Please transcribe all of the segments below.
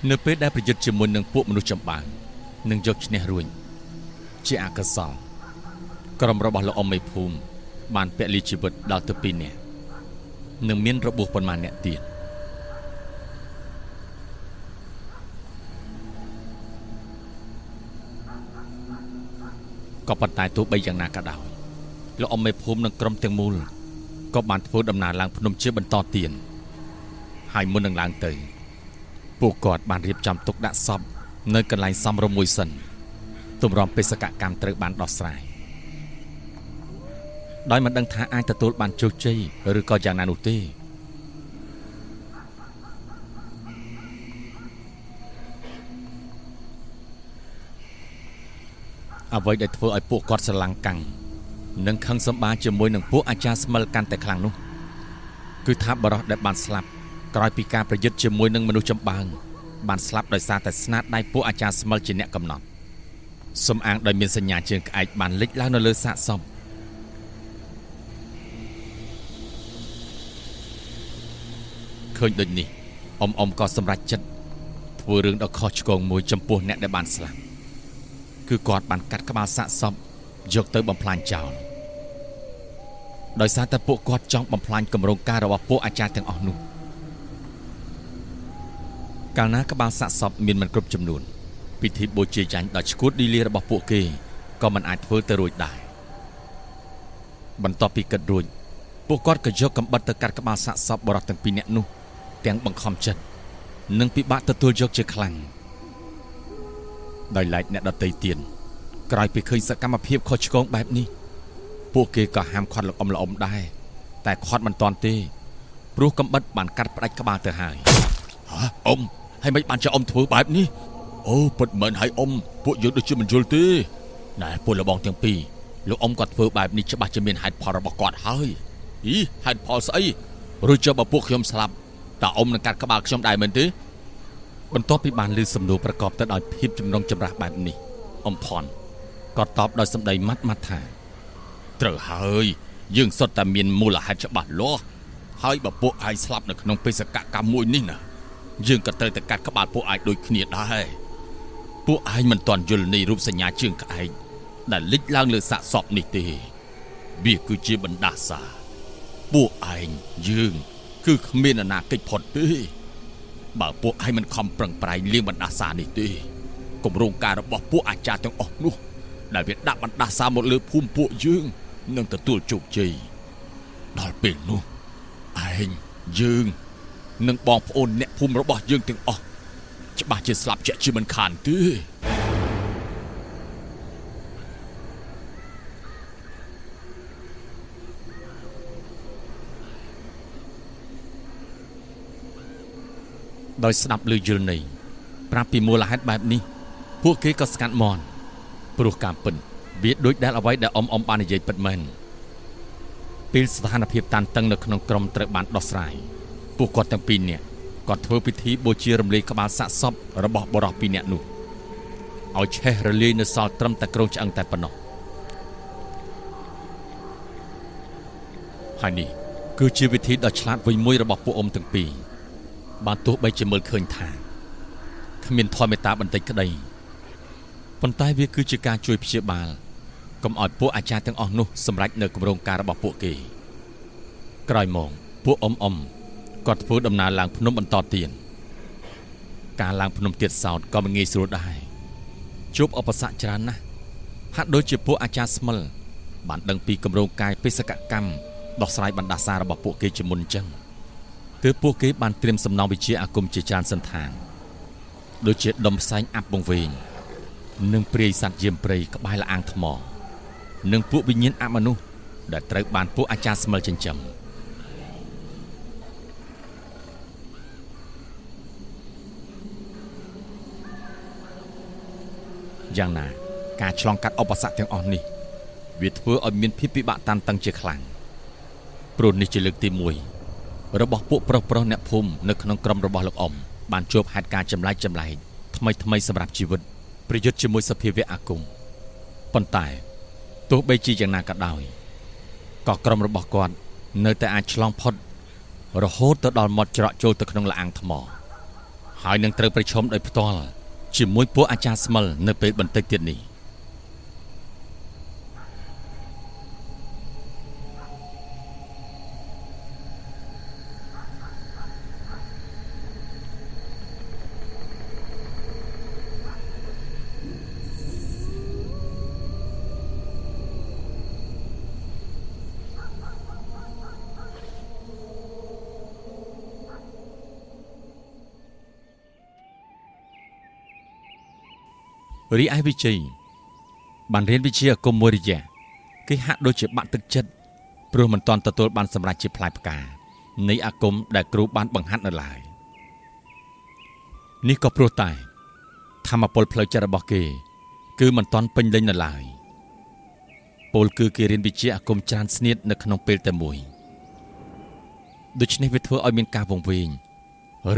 នៅពេលដែលប្រយុទ្ធជាមួយនឹងពួកមនុស្សចម្បាំងនឹងយកឈ្នះរួចជាអកុសលក្រុមរបស់លោកអ៊ំមេភូមិបានពលីជីវិតដល់ទៅ2នាក់នឹងមានរបួសប៉ុន្មានអ្នកទៀតក៏ប៉ុន្តែទោះបីយ៉ាងណាក៏ដោយលោកអ៊ំមេភូមិនិងក្រុមទាំងមូលក៏បានធ្វើដំណើរឡើងភ្នំជាបន្តទៀតហើយមុននឹងឡើងទៅពួកគាត់បានរៀបចំទុកដាក់សពនៅកន្លែងសមរម្យមួយសិនទម្រាំបេសកកម្មត្រូវបានដោះស្រាយដោយមិនដឹងថាអាចទទួលបានជោគជ័យឬក៏យ៉ាងណានោះទេអ្វីដែលធ្វើឲ្យពួកគាត់ស្រឡាំងកាំងនិងខឹងសម្បាជាមួយនឹងពួកអាចារ្យស្មិលកាន់តែខ្លាំងនោះគឺថាបរិសុទ្ធដែលបានស្លាប់ក្រោយពីការប្រយុទ្ធជាមួយនឹងមនុស្សចម្បាំងបានស្លាប់ដោយសារតែស្នាដៃពួកអាចារ្យស្មិលជាអ្នកកំណត់សំអាងដោយមានសញ្ញាជើងក្អែកបានលេចឡើងនៅលើសាកសពឃើញដូចនេះអ៊ំក៏សម្រេចចិត្តធ្វើរឿងដ៏ខុសឆ្គងមួយចំពោះអ្នកដែលបានស្លាប់គឺគាត់បានកាត់ក្បាលសាកសពយកទៅបំផ្លាញចោលដោយសារតែពួកគាត់ចង់បំផ្លាញគម្រោងការរបស់ពួកអាចារ្យទាំងអស់នោះកាលណាក្បាលសាកសពមានមិនគ្រប់ចំនួនពិធីបូជាយញ្ញដ៏ឆ្កួតឌីលារបស់ពួកគេក៏មិនអាចធ្វើទៅរួចដែរបន្ទាប់ពីគិតរួចពួកគាត់ក៏យកកាំបិតទៅកាត់ក្បាលសាកសពបរិសុទ្ធទាំង2នាក់នោះទាំងបង្ខំចិត្តនិងពិបាកទទួលយកជាខ្លាំងដោយឡែកអ្នកដទៃទៀតក្រោយពីឃើញសកម្មភាពខុសឆ្គងបែបនេះពួកគេក៏ហាមឃាត់លោកអ៊ំល្អុំដែរតែឃាត់មិនទាន់ទេព្រោះកាំបិតបានកាត់ផ្ដាច់ក្បាលទៅហើយអ៊ំហើយមិនបានchoអ៊ំធ្វើបែបនេះអូពិតមែនហើយអ៊ំពួកយើងដូចជាមិនយល់ទេណែពលលបងទាំងពីរលោកអ៊ំគាត់ធ្វើបែបនេះច្បាស់ជាមានហេតុផលរបស់គាត់ហើយហេតុផលស្អីឬចុះបើពួកខ្ញុំស្លាប់តើអ៊ំនឹងកាត់ក្បាលខ្ញុំដែរមែនទេបន្ទាប់ពីបានឮសំណួរប្រកបទៅដោយភាពចម្រុងចម្រាស់បែបនេះអ៊ំផនក៏តបដោយសម្ដីម៉ាត់ថាត្រូវហើយយើងសុទ្ធតែមានមូលហេតុច្បាស់លាស់ហើយបើពួកឯងស្លាប់នៅក្នុងបេសកកម្មមួយនេះណាយើងក៏ត្រូវតែកាត់ក្បាលពួកឯងដូចគ្នាដែរពួកឯងមិនទាន់យល់នៃរូបសញ្ញាជើងក្អែកដែលលេចឡើងលើសាកសពនេះទេវាគឺជាបណ្ដាសាពួកឯងយើងគឺគ្មានអនាគតផុតទេបើពួកឯងមិនខំប្រឹងប្រែងលាងបណ្ដាសានេះទេគម្រោងការរបស់ពួកអាចារ្យទាំងអស់នោះដែលវាដាក់បណ្ដាសាមកលើភូមិពួកយើងនឹងទទួលជោគជ័យដល់ពេលនោះឯងយើងនិងបងប្អូនអ្នកភូមិរបស់យើងទាំងអស់ច្បាស់ជាស្លាប់ជាក់ជាមិនខានទេដោយស្ដាប់ឮយល់ន័យប្រាប់ពីមូលហេតុបែបនេះពួកគេក៏ស្កាត់មន់ព្រោះការពិតវាដូចដែលអ្វីដែលអ៊ំបាននិយាយពិតមែនពេលស្ថានភាពតានតឹងនៅក្នុងក្រុមត្រូវបានដោះស្រាយពួកគាត់ទាំងពីរនាក់ក៏ធ្វើពិធីបូជារំលែកក្បាលសាកសពរបស់បុរស2នាក់នោះឲ្យឆេះរលាយនៅសល់ត្រឹមតែគ្រោងឆ្អឹងតែប៉ុណ្ណោះហើយនេះគឺជាវិធីដ៏ឆ្លាតវៃមួយរបស់ពួកអ៊ំទាំងពីរបានទោះបីជាមើលឃើញថាគ្មានធម៌មេត្តាបន្តិចក្តីប៉ុន្តែវាគឺជាការជួយព្យាបាលកុំឲ្យពួកអាចារ្យទាំងអស់នោះសម្រេចនៅគម្រោងការរបស់ពួកគេក្រោយមកពួកអ៊ំគាត់ធ្វើដំណើរឡើងភ្នំបន្តទៀតការឡើងភ្នំទៀតសោតក៏មិនងាយស្រួលដែរជួបឧបសគ្គច្រើនណាស់ហាក់ដូចជាពួកអាចារ្យស្មិលបានដឹងពីគម្រោងកាយបេសកកម្មដោះស្រាយបណ្ដាសារបស់ពួកគេជាមុនអញ្ចឹងទើបពួកគេបានត្រៀមសំណង់វិជ្ជាអាគមជាច្រើនសន្តានដូចជាដុំផ្សែងអាប់បង្វែងនិងព្រាយសត្វយាមព្រៃក្បែរលអាងថ្មនិងពួកវិញ្ញាណអមនុស្សដែលត្រូវបានពួកអាចារ្យស្មិលចិញ្ចឹមយ៉ាងណាការឆ្លងកាត់ឧបសគ្គទាំងអស់នេះវាធ្វើឲ្យមានភាពពិបាកតានតឹងជាខ្លាំងព្រោះនេះជាលើកទី1របស់ពួកប្រុសអ្នកភូមិនៅក្នុងក្រុមរបស់លោកអ៊ំបានជួបហេតុការណ៍ចម្លែកថ្មីសម្រាប់ជីវិតប្រយុទ្ធជាមួយសភាវៈអាគមប៉ុន្តែទោះបីជាយ៉ាងណាក៏ដោយក៏ក្រុមរបស់គាត់នៅតែអាចឆ្លងផុតរហូតទៅដល់មាត់ច្រកចូលទៅក្នុងលអាងថ្មហ ហើយនឹងត្រូវប្រឈមដោយផ្ទាល់ជាមួយពួកអាចារ្យស្មិលនៅពេលបន្តិចទៀតនេះរីឯវិជ័យបានរៀនវិជ្ជាអាគមមួយរយៈគេហាក់ដូចជាបាក់ទឹកចិត្តព្រោះមិនទាន់ទទួលបានសម្រេចជាផ្លែផ្កានៃអាគមដែលគ្រូបានបង្ហាត់នៅឡើយនេះក៏ព្រោះតែធម្មពលផ្លូវចិត្តរបស់គេគឺមិនទាន់ពេញលេញនៅឡើយពលគឺគេរៀនវិជ្ជាអាគមច្រើនស្នៀតនៅក្នុងពេលតែមួយដូច្នេះវាធ្វើឲ្យមានការវង្វេង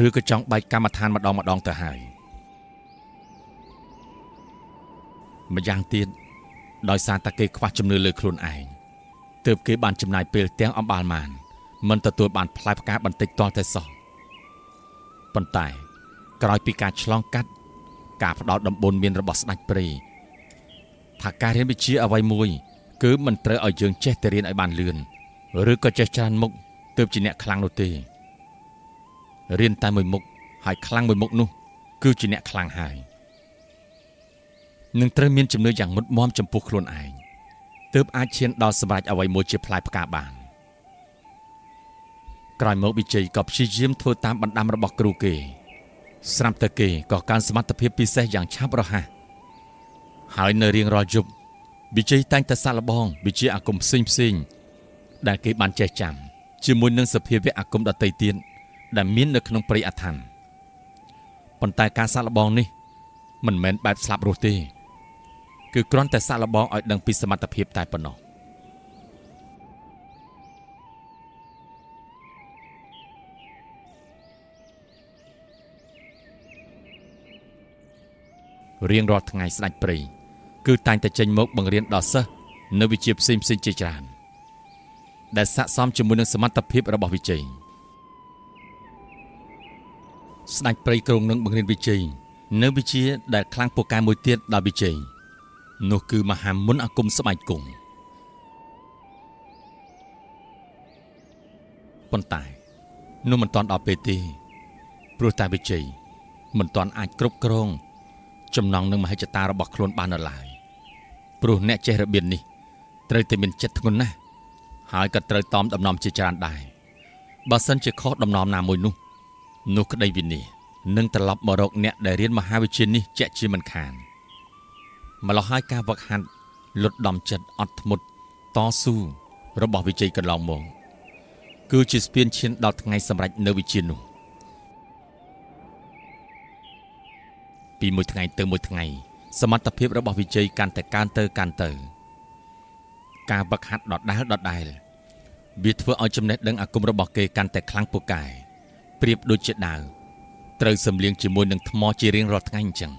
ឬក៏ចង់បែកកម្មដ្ឋានម្ដងទៅហើយម្យ៉ាងទៀតដោយសារតែគេខ្វះជំនឿលើខ្លួនឯងទើបគេបានចំណាយពេលទាំងអំបាលមានមិនទទួលបានផ្លែផ្កាបន្តិចតតែសោះប៉ុន្តែក្រោយពីការឆ្លងកាត់ការផ្ដោតដំបូន្មានរបស់ស្ដេចព្រៃថាការរៀនវិជ្ជាអ្វីមួយគឺមិនត្រូវឲ្យយើងចេះតែរៀនឲ្យបានលឿនឬក៏ចេះច្រើនមុខទើបជាអ្នកខ្លាំងនោះទេរៀនតែមួយមុខហើយខ្លាំងមួយមុខនោះគឺជាអ្នកខ្លាំងហើយនឹងត្រូវមានជំនឿយ៉ាងមុតមមចំពោះខ្លួនឯងទើបអាចឈានដល់សម្រេចអ្វីមួយជាផ្លែផ្កាបានក្រោយមកវិជ័យក៏ព្យាយាមធ្វើតាមបណ្ដាំរបស់គ្រូគេស្រាប់តែគេក៏កើនសមត្ថភាពពិសេសយ៉ាងឆាប់រហ័សហើយនៅរៀងរាល់យប់វិជ័យតែងតែសាកល្បងវិជ្ជាអាគមផ្សេងដែលគេបានចេះចាំជាមួយនឹងសភាវៈអាគមដទៃទៀតដែលមាននៅក្នុងព្រៃអាថ័ន្តប៉ុន្តែការសាកល្បងនេះមិនមែនបែបស្លាប់រស់ទេគឺគ្រាន់តែសាកល្បងឲ្យដឹងពីសមត្ថភាពតែប៉ុណ្ណោះរៀងរាល់ថ្ងៃស្ដេចព្រៃគឺតែងតែចេញមកបង្រៀនដល់សិស្សនៅវិជ្ជាផ្សេងជាច្រើនដែលស័ក្តិសមជាមួយនឹងសមត្ថភាពរបស់វិជ័យស្ដេចព្រៃគ្រងនឹងបង្រៀនវិជ័យនៅវិជ្ជាដែលខ្លាំងពូកែមួយទៀតដល់វិជ័យនោះគឺមហាមន្តអាគមស្បែកគង់ប៉ុន្តែនោះមិនទាន់ដល់ពេលទេព្រោះតែវិជ័យមិនទាន់អាចគ្រប់គ្រងចំណងនឹងមហិច្ឆតារបស់ខ្លួនបាននៅឡើយព្រោះអ្នកចេះរបៀបនេះត្រូវតែមានចិត្តធ្ងន់ណាស់ហើយក៏ត្រូវតอมដំណំជាច្រើនដែរបើសិនជាខុសដំណំណាមួយនោះក្តីវិនាសនឹងត្រឡប់មករកអ្នកដែលរៀនមហាវិជ្ជានេះជាក់ជាមិនខានម្ល៉េះហើយការវឹកហាត់លុតដំចិត្តអត់ធ្មត់តស៊ូរបស់វិជ័យកន្លងមកគឺជាស្ពានឈានដល់ថ្ងៃសម្រេចនៅវិជ្ជានោះពីមួយថ្ងៃទៅមួយថ្ងៃសមត្ថភាពរបស់វិជ័យកាន់តែកើនទៅការវឹកហាត់ដដែលវាធ្វើឲ្យចំណេះដឹងអាគមរបស់គេកាន់តែខ្លាំងពូកែប្រៀបដូចជាដាវត្រូវសំលៀងជាមួយនឹងថ្មជារៀងរាល់ថ្ងៃអញ្ចឹង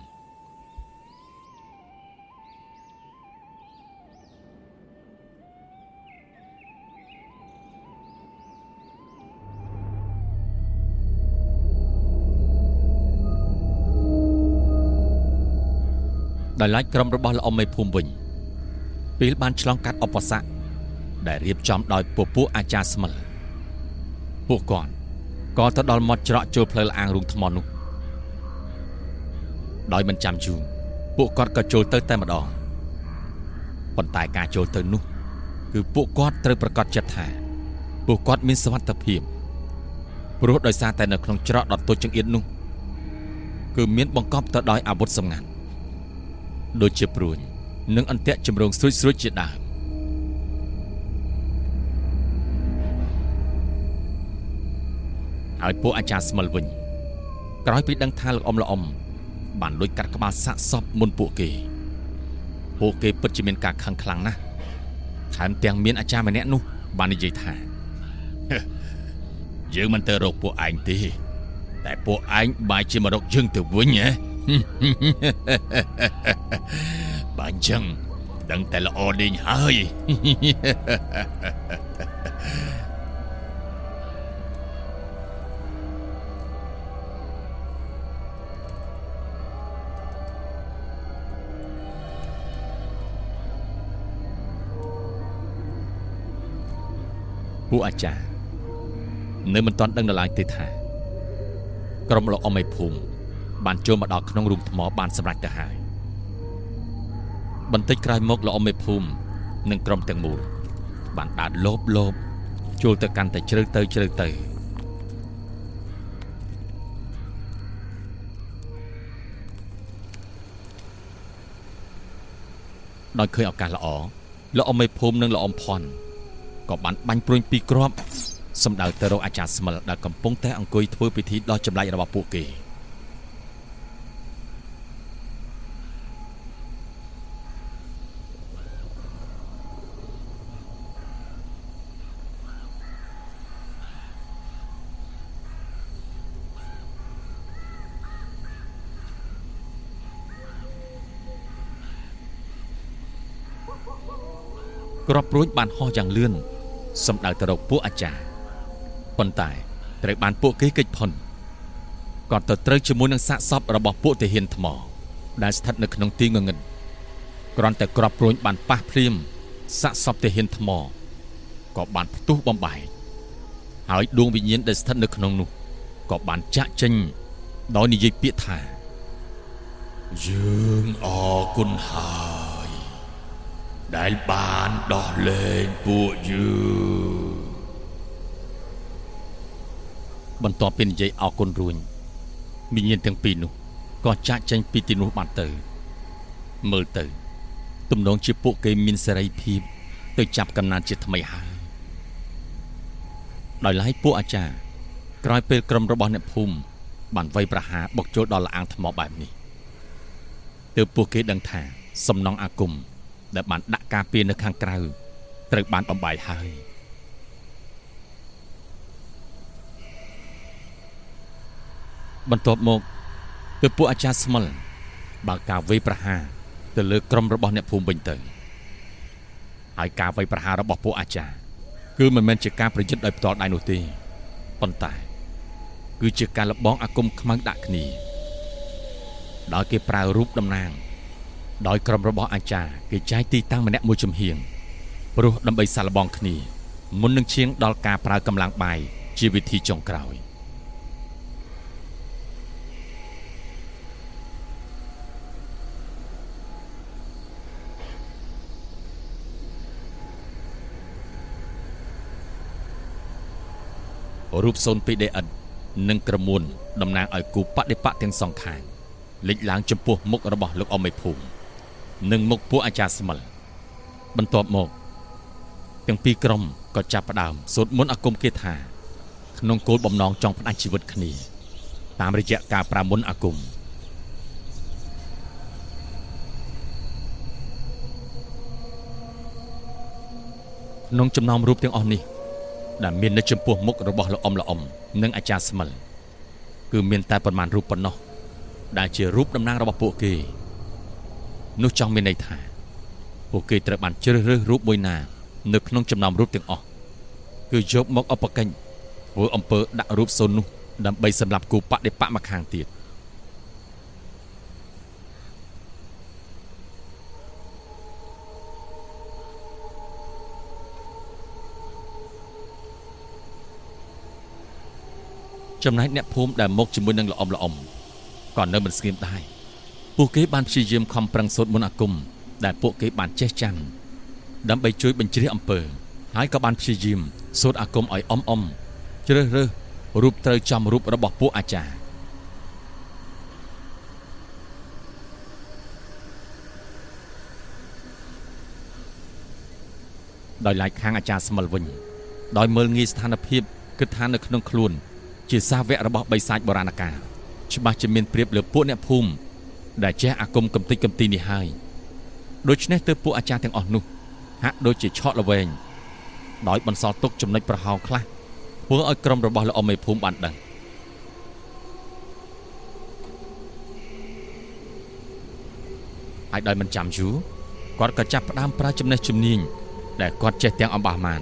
ដោយឡែកក្រុមរបស់ល្អមេភូមិវិញពេលបានឆ្លងកាត់ឧបសគ្គដែលរៀបចំដោយពពួកអាចារ្យស្មិលពួកគាត់ក៏ទៅដល់មាត់ច្រកចូលផ្លូវអាងរូងថ្មនោះដោយមិនចាំយូរពួកគាត់ក៏ចូលទៅតែម្ដងប៉ុន្តែការចូលទៅនោះគឺពួកគាត់ត្រូវប្រកាសចិត្តថាពួកគាត់មានសុវត្ថិភាពព្រោះដោយសារតែនៅក្នុងច្រកដ៏តូចចង្អៀតនោះគឺមានបង្កប់ទៅដោយអាវុធសម្ងាត់ដូចជាព្រួញនិងអន្ទាក់ចម្រងស្រួចជាដើមហើយពួកអាចារ្យស្មិលវិញក្រោយពីដឹងថាលោកល្អំបានលួចកាត់ក្បាលសាកសពមុនពួកគេពិតជាមានការខឹងខ្លាំងណាស់ថែមទាំងមានអាចារ្យម្នាក់នោះបាននិយាយថាយើងមិនទៅរកពួកឯងទេតែពួកឯងបែរជាមករកយើងទៅវិញហ៎បើអញ្ចឹងដឹងតែល្អលេងហើយ ពួកអាចារ្យនៅមិនទាន់ដឹងដល់ឡើយទេថាក្រុមលោកអមេភូមិបានចូលមកដល់ក្នុងរូងថ្មបានសម្រេចទៅហើយបន្តិចក្រោយមកលោកអមេភូមិនិងក្រុមទាំងមូលបានដើរលបចូលទៅកាន់តែជ្រៅទៅដោយឃើញឱកាសល្អលោកអមេភូមិនិងលោកអមផាន់ក៏បានបាញ់ព្រួញពីរគ្រាប់សម្ដៅទៅរកអាចារ្យស្មិលដែលកំពុងតែអង្គុយធ្វើពិធីដោះចម្លែករបស់ពួកគេគ្រាប់ព្រួញបានហោះយ៉ាងលឿនសម្ដៅទៅរកពួកអាចារ្យប៉ុន្តែត្រូវបានពួកគេគេចផុនក៏ទៅត្រូវជាមួយនឹងសាកសពរបស់ពួកទាហានថ្មដែលស្ថិតនៅក្នុងទីងងឹតគ្រាន់តែគ្រាប់ព្រួញបានប៉ះភ្លាមសាកសពទាហានថ្មក៏បានផ្ទុះបំបែកហើយដួងវិញ្ញាណដែលស្ថិតនៅក្នុងនោះក៏បានចាក់ចេញដោយនិយាយពាក្យថាយើងអរគុណហើយដែលបានដោះលែងពួកយើងបន្ទាប់ពីនិយាយអរគុណរួចវិញ្ញាណទាំងពីរនោះក៏ចាក់ចេញពីទីនោះបានទៅមើលទៅទំនងជាពួកគេមានសេរីភាពទៅចាប់កំណើតជាថ្មីហើយដោយឡែកពួកអាចារ្យក្រោយពេលក្រុមរបស់អ្នកភូមិបានវាយប្រហារបុកចូលដល់លាងថ្មបែបនេះទើបពួកគេដឹងថាសំណង់អាគមដែលបានដាក់ការពារនៅខាងក្រៅត្រូវបានបំបាយហើយបន្ទាប់មកទើបពួកអាចារ្យស្មិលបើកការវាយប្រហារទៅលើក្រុមរបស់អ្នកភូមិវិញទៅហើយការវាយប្រហាររបស់ពួកអាចារ្យគឺមិនមែនជាការប្រយុទ្ធដោយផ្ទាល់ដៃនោះទេប៉ុន្តែគឺជាការលបងអាគមខ្មៅដាក់គ្នាដោយគេប្រើរូបតំណាងដោយក្រុមរបស់អាចារ្យគេចែកទីតាំងម្នាក់មួយចំហៀងព្រោះដើម្បីសាឡបងគ្នាមុននឹងឈានដល់ការប្រើកម្លាំងបាយជាវិធីចុងក្រោយរូបសូនពីដេអិតនិងក្រមួនតំណាងឲ្យគូបដិបកទាំងសងខាងលេចឡើងចំពោះមុខរបស់លោកអមេភូមិនិងមុខពួកអាចារ្យស្មិលបន្ទាប់មកទាំងពីរក្រុមក៏ចាប់ផ្ដើមសូត្រមន្តអាគមគាថាក្នុងគោលបំណងចង់ផ្ដាច់ជីវិតគ្នាតាមរយៈការប្រើមន្តអាគមក្នុងចំណោមរូបទាំងអស់នេះដែលមាននៅចំពោះមុខរបស់លោកអមនិងអាចារ្យស្មិលគឺមានតែប៉ុន្មានរូបប៉ុណ្ណោះដែលជារូបតំណាងរបស់ពួកគេនោះចង់មានន័យថាពួកគេត្រូវបានជ្រើសរើសរូបមួយណានៅក្នុងចំណោមរូបទាំងអស់គឺយកមកឧបកិច្ចធ្វើអំពើដាក់រូបសូននោះដើម្បីសម្លាប់គូបដិបកមកខាងទៀតចំណែកអ្នកភូមិដែលមកជាមួយនឹងល្អំក៏នៅមិនស្ងៀមដែរពួកគេបានព្យាយាមខំប្រឹងសូត្រមន្តអាគមដែលពួកគេបានចេះចាំដើម្បីជួយបញ្ជ្រាបអំពើហើយក៏បានព្យាយាមសូត្រអាគមឲ្យអមជ្រើសរើសរូបត្រូវចំរូបរបស់ពួកអាចារ្យដោយឡែកខាងអាចារ្យស្មិលវិញដោយមើលងាយស្ថានភាពគិតថានៅក្នុងខ្លួនជាសាវករបស់បិសាចបុរាណកាលច្បាស់ជាមានប្រៀបលើពួកអ្នកភូមិដែលចេះអាគមកំតិចកំទីនេះហើយដូច្នេះទើបពួកអាចារ្យទាំងអស់នោះហាក់ដូចជាឆក់ល្វែងដោយបន្សល់ទុកចំណុចប្រហោងខ្លះធ្វើឲ្យក្រុមរបស់លោកអមេភូមិបានដឹងហើយដោយមិនចាំយូរគាត់ក៏ចាប់ផ្ដើមប្រើចំណេះជំនាញដែលគាត់ចេះទាំងអំបះម៉ាន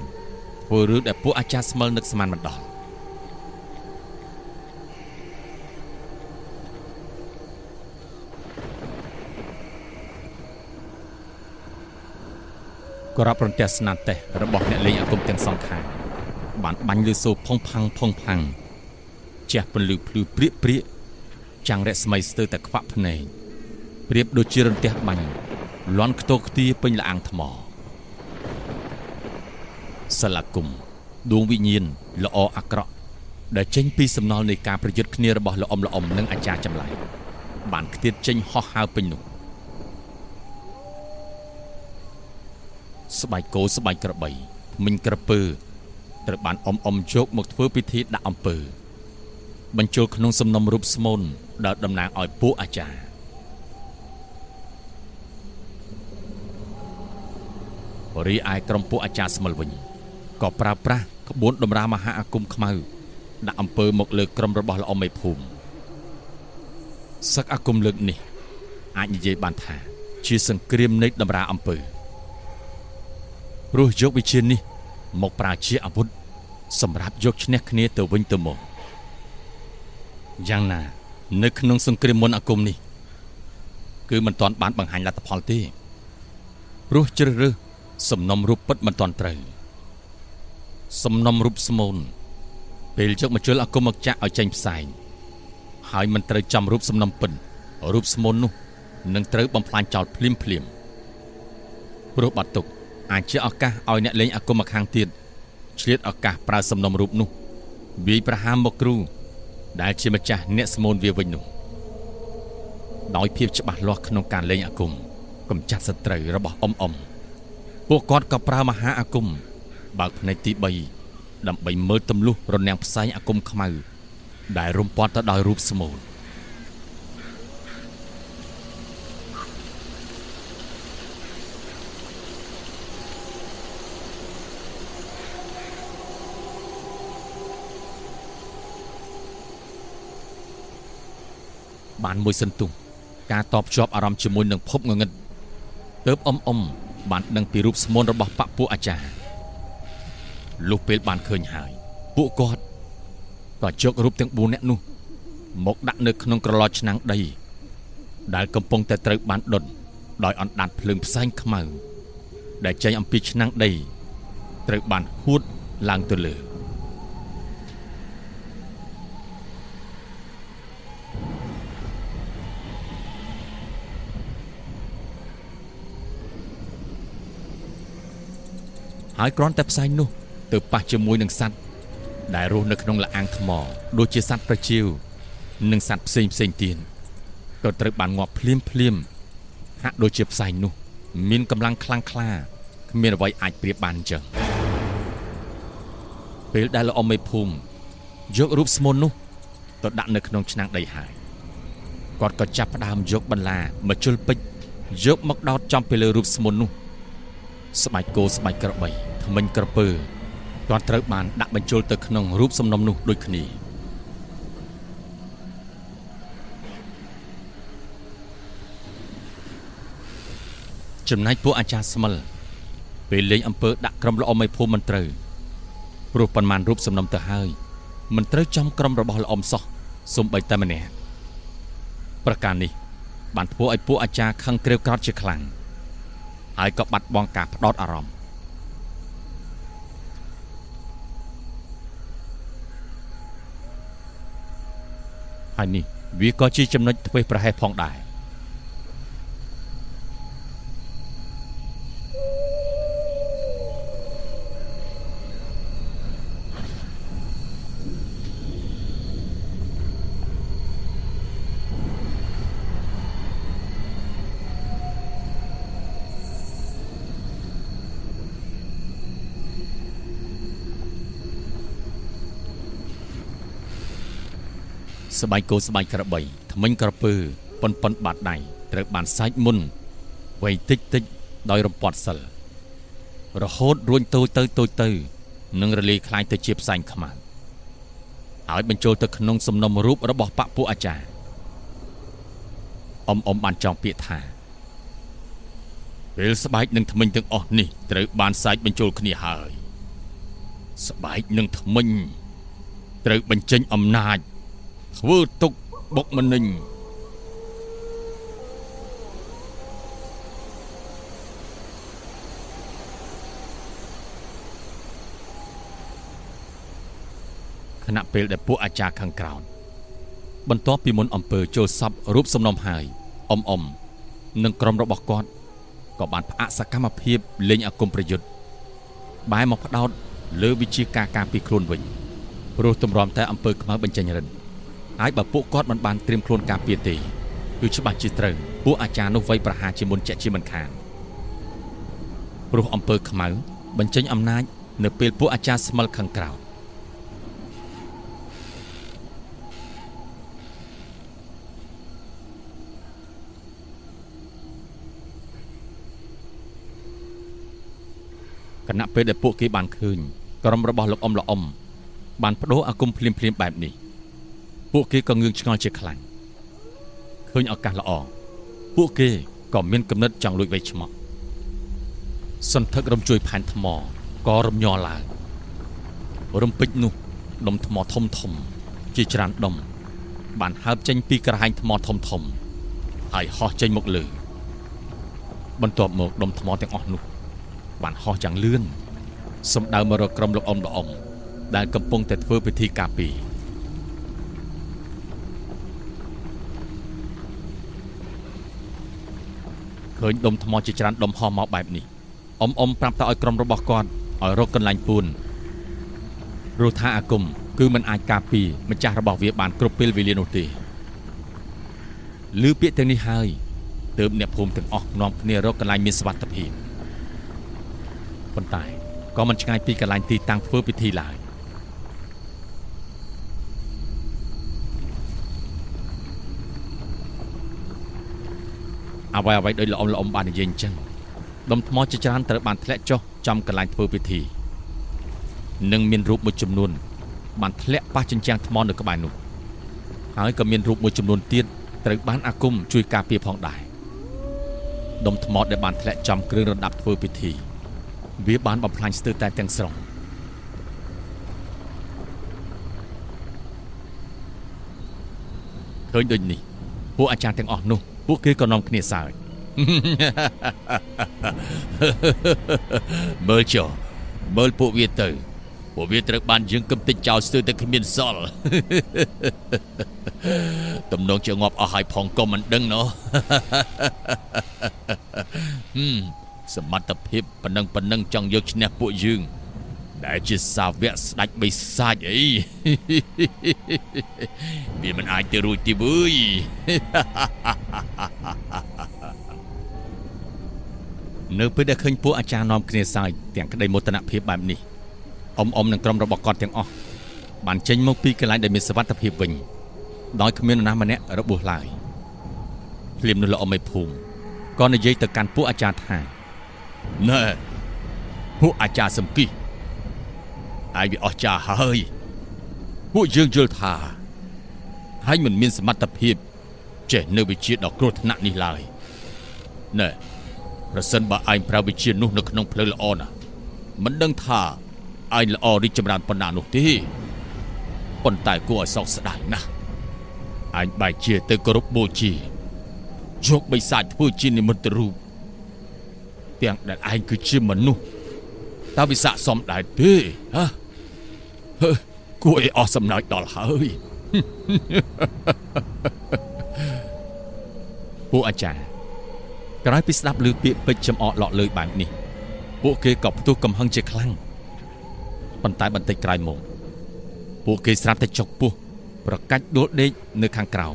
ធ្វើរឿងដែលពួកអាចារ្យស្មិលនឹកស្មានមិនដល់ក៏រាប់រន្ទះស្នាតេះរបស់អ្នកលេងអាគមទាំងសងខាង បានបាញ់លើសូរផុងផាំងជះពន្លឺភ្លឺព្រាកចាំងរស្មីស្ទើរតែខ្វាក់ភ្នែកប្រៀបដូចជារន្ទះបាញ់លាន់ខ្ទោខ្ទាពេញលអាងថ្មសិលាគមដួងវិញ្ញាណល្អអាក្រក់ដែលចេញពីសំណល់នៃការប្រយុទ្ធគ្នារបស់ល្អំនិងអាចារ្យចម្លែកបានខ្ទាតចេញហោះហើរពេញនោះស្បែកគោស្បែកក្របីមិញក្រពើត្រូវបានអ៊ំយកមកធ្វើពិធីដាក់អំពើបញ្ចូលក្នុងសំណុំរូបស្មូនដែលតំណាងឲ្យពួកអាចារ្យរីឯក្រុមពួកអាចារ្យស្មិលវិញក៏ប្រើប្រាស់ក្បួនតម្រាមហាអាគមខ្មៅដាក់អំពើមកលើក្រុមរបស់ល្អមេភូមិសឹកអាគមលើកនេះអាចនិយាយបានថាជាសង្គ្រាមនៃតម្រាអំពើព្រោះយកវិជានេះមកប្រើជាអាវុធសម្រាប់យកឈ្នះគ្នាទៅវិញទៅមកយ៉ាងណានៅក្នុងសង្គ្រាមមុនអាគមនេះគឺមិនទាន់បានបង្ហាញលទ្ធផលទេព្រោះជ្រើសរើសសំណុំរូបពិតមិនទាន់ត្រូវសំណុំរូបស្មូនពេលយកមកជលអាគមមកចាក់ឲ្យចេញផ្សាយហើយមិនត្រូវចំរូបសំណុំពិតរូបស្មូននោះនឹងត្រូវបំផ្លាញចោលភ្លាមព្រោះបាត់ទុកអាចជាឱកាសឲ្យអ្នកលេងអាគមមកខាងទៀតឆ្លៀតឱកាសប្រើសំណុំរូបនោះវាយប្រហារមកគ្រូដែលជាម្ចាស់អ្នកស្មូនវាវិញនោះដោយភាពច្បាស់លាស់ក្នុងការលេងអាគមកម្ចាត់សត្រូវរបស់អ៊ំពួកគាត់ក៏ប្រើមហាអាគមបើកភ្នែកទី3ដើម្បីមើលទម្លុះរនាំងផ្សែងអាគមខ្មៅដែលរុំព័ទ្ធទៅដោយរូបស្មូនបានមួយសន្ទុះការតបជាប់អារម្មណ៍ជាមួយនឹងភពងងឹតទើបអ៊ំបានដឹងពីរូបស្មូនរបស់បពពួកអាចារ្យលុះពេលបានឃើញហើយពួកគាត់ក៏យករូបទាំង4នាក់នោះមកដាក់នៅក្នុងក្រឡឆ្នាំងដីដែលកំពុងតែត្រូវបានដុតដោយអណ្ដាតភ្លើងផ្សែងខ្មៅដែលចេញអំពីឆ្នាំងដីត្រូវបានហួតឡើងទៅលើហើយគ្រាន់តែផ្សែងនោះទៅប៉ះជាមួយនឹងសត្វដែលរស់នៅក្នុងលអាងថ្មដូចជាសត្វប្រជៀវនិងសត្វផ្សេងទៀតក៏ត្រូវបានងាប់ភ្លាមហាក់ដូចជាផ្សែងនោះមានកម្លាំងខ្លាំងក្លាគ្មានអ្វីអាចប្រៀបបានអញ្ចឹងពេលដែលល្អមេភូមិយករូបស្មូននោះទៅដាក់នៅក្នុងឆ្នាំងដីហើយគាត់ក៏ចាប់ផ្ដើមយកបន្លាមកជុលពេជ្រយកមកដោតចំពីលើរូបស្មូននោះស្បែកគោស្បែកក្របីធ្មេញក្រពើគាត់ត្រូវបានដាក់បញ្ចូលទៅក្នុងរូបសំណុំនោះដូចគ្នាចំណែកពួកអាចារ្យស្មិលពេលលេងអំពើដាក់ក្រុមល្អមេភូមិមិនត្រូវព្រោះប៉ុន្មានរូបសំណុំទៅហើយមិនត្រូវចំក្រុមរបស់ល្អសោះសូម្បីតែម្នាក់ប្រការនេះបានធ្វើឲ្យពួកអាចារ្យខឹងក្រេវក្រោធជាខ្លាំងហើយក៏បាត់បង់ការផ្ដោតអារម្មណ៍ហើយនេះវាក៏ជាចំណុចធ្វេសប្រហែសផងដែរស្បែកគោស្បែកក្របីធ្មេញក្រពើប៉ុនបាត់ដៃត្រូវបានសាច់មុនវៃតិចដោយរំពាត់សិលរហូតរួញតូចទៅនឹងរលាយคล้ายទៅជាផ្សែងខ្មៅហើយបញ្ចូលទៅក្នុងសំណុំរូបរបស់បពពួកអាចារ្យអ៊ំបានចង់ពាក្យថាពេលស្បែកនិងធ្មេញទាំងអស់នេះត្រូវបានសាច់បញ្ចូលគ្នាហើយស្បែកនិងធ្មេញត្រូវបញ្ចេញអំណាចធ្វើទុកបុកម្នេញ ណៈពេលដែលពួកអាចារ្យខាងក្រោមបន្ទាប់ពីមុនអំពើចូលសពរូបសំណុំហើយអ៊ំនិងក្រុមរបស់គាត់ក៏បានផ្អាកសកម្មភាពលេងអាគមប្រយុទ្ធបែរមកផ្ដោតលើវិជាការការពារខ្លួនវិញព្រោះទម្រាំតែអំពើខ្មៅបញ្ចេញរិទ្ធហើយបើពួកគាត់មិនបានត្រៀមខ្លួនការពារទេគឺច្បាស់ជាត្រូវពួកអាចារ្យនោះវាយប្រហារជាមុនជាក់ជាមិនខានព្រោះអំពើខ្មៅបញ្ចេញអំណាចនៅពេលពួកអាចារ្យស្មិលខាងក្រៅគណៈពេលដែលពួកគេបានឃើញក្រុមរបស់លោកអ៊ំល្អំបានបដូរអាគមភ្លាមបែបនេះពួកគេក៏ងឿងឆ្ងល់ជាខ្លាំងឃើញឱកាសល្អពួកគេក៏មានគំនិតចង់លួចវៃឆ្មក់សន្ធឹករំជួយផែនថ្មក៏រំញ័រឡើងរំពេចនោះដុំថ្មធំជាច្រើនដុំបានហើបចេញពីក្រែងថ្មធំហើយហោះចេញមកលើបន្ទាប់មកដុំថ្មទាំងអស់នោះបានហោះយ៉ាងលឿនសម្ដៅមករកក្រុមលោកអ៊ំល្អំដែលកំពុងតែធ្វើពិធីការពារឃើញដុំថ្មជាច្រើនដុំហោះមកបែបនេះអ៊ំប្រាប់ទៅឲ្យក្រុមរបស់គាត់ឲ្យរកកន្លែងពួនព្រោះថាអាគមគឺមិនអាចការពារម្ចាស់របស់វាបានគ្រប់ពេលវេលានោះទេឮពាក្យទាំងនេះហើយទើបអ្នកភូមិទាំងអស់នាំគ្នារកកន្លែងមានសុវត្ថិភាពប៉ុន្តែក៏មិនឆ្ងាយពីកន្លែងទីតាំងធ្វើពិធីឡើយអ្វីដោយល្អំបាននិយាយអញ្ចឹងដុំថ្មជាច្រើនត្រូវបានធ្លាក់ចុះចំកន្លែងធ្វើពិធីនិងមានរូបមួយចំនួនបានធ្លាក់ប៉ះជញ្ជាំងថ្មនៅក្បែរនោះហើយក៏មានរូបមួយចំនួនទៀតត្រូវបានអាគមជួយការពារផងដែរដុំថ្មដែលបានធ្លាក់ចំគ្រឿងរណ្ដាប់ធ្វើពិធីវាបានបំផ្លាញស្ទើរតែទាំងស្រុងឃើញដូចនេះពួកអាចារ្យទាំងអស់នោះពួកគេក៏នាំគ្នាសើចមើលចុះមើលពួកវាទៅពួកវាត្រូវបានយើងកំទេចចោលស្ទើរតែគ្មានសល់ទំនងជាងាប់អស់ហើយផងក៏មិនដឹងណោះសមត្ថភាពប៉ុណ្ណឹងចង់យកឈ្នះពួកយើងដែលជាសាវកស្ដេចបិសាចអីវាមិនអាចទៅរួចទេវើយនៅពេលដែលឃើញពួកអាចារ្យនាំគ្នាសើចទាំងក្តីមោទនភាពបែបនេះអ៊ំនិងក្រុមរបស់គាត់ទាំងអស់បានចេញមកពីកន្លែងដែលមានសុវត្ថិភាពវិញដោយគ្មាននរណាម្នាក់របួសឡើយភ្លាមនោះលោកអ៊ំឯភូមិក៏និយាយទៅកាន់ពួកអាចារ្យថាណែពួកអាចារ្យសំគិះហើយវាអស់ចាហើយពួកយើងយល់ថាហើយមិនមានសមត្ថភាពចេះនៅវិជាដ៏គ្រោះថ្នាក់នេះឡើយណែប្រសិនបើឯងប្រើវិជានោះនៅក្នុងផ្លូវល្អណាស់មិនដឹងថាឯងល្អរីកចម្រើនប៉ុណ្ណានោះទេប៉ុន្តែគួរឲ្យសោកស្ដាយណាស់ឯងបែរជាទៅគោរពបូជាយកបិសាចធ្វើជានិមិត្តរូបទាំងដែលឯងគឺជាមនុស្សតើវាស័ក្តិសមដែរទេហ៎គួរឲ្យអស់សំណើចដល់ហើយពួកអាចារ្យក្រោយពីស្ដាប់ឮពាក្យពេចន៍ចំអកឡក់លើយបែបនេះពួកគេក៏ផ្ទុះកំហឹងជាខ្លាំងប៉ុន្តែបន្តិចក្រោយមកពួកគេស្រាប់តែចុកពោះប្រកាច់ដួលដេកនៅខាងក្រោម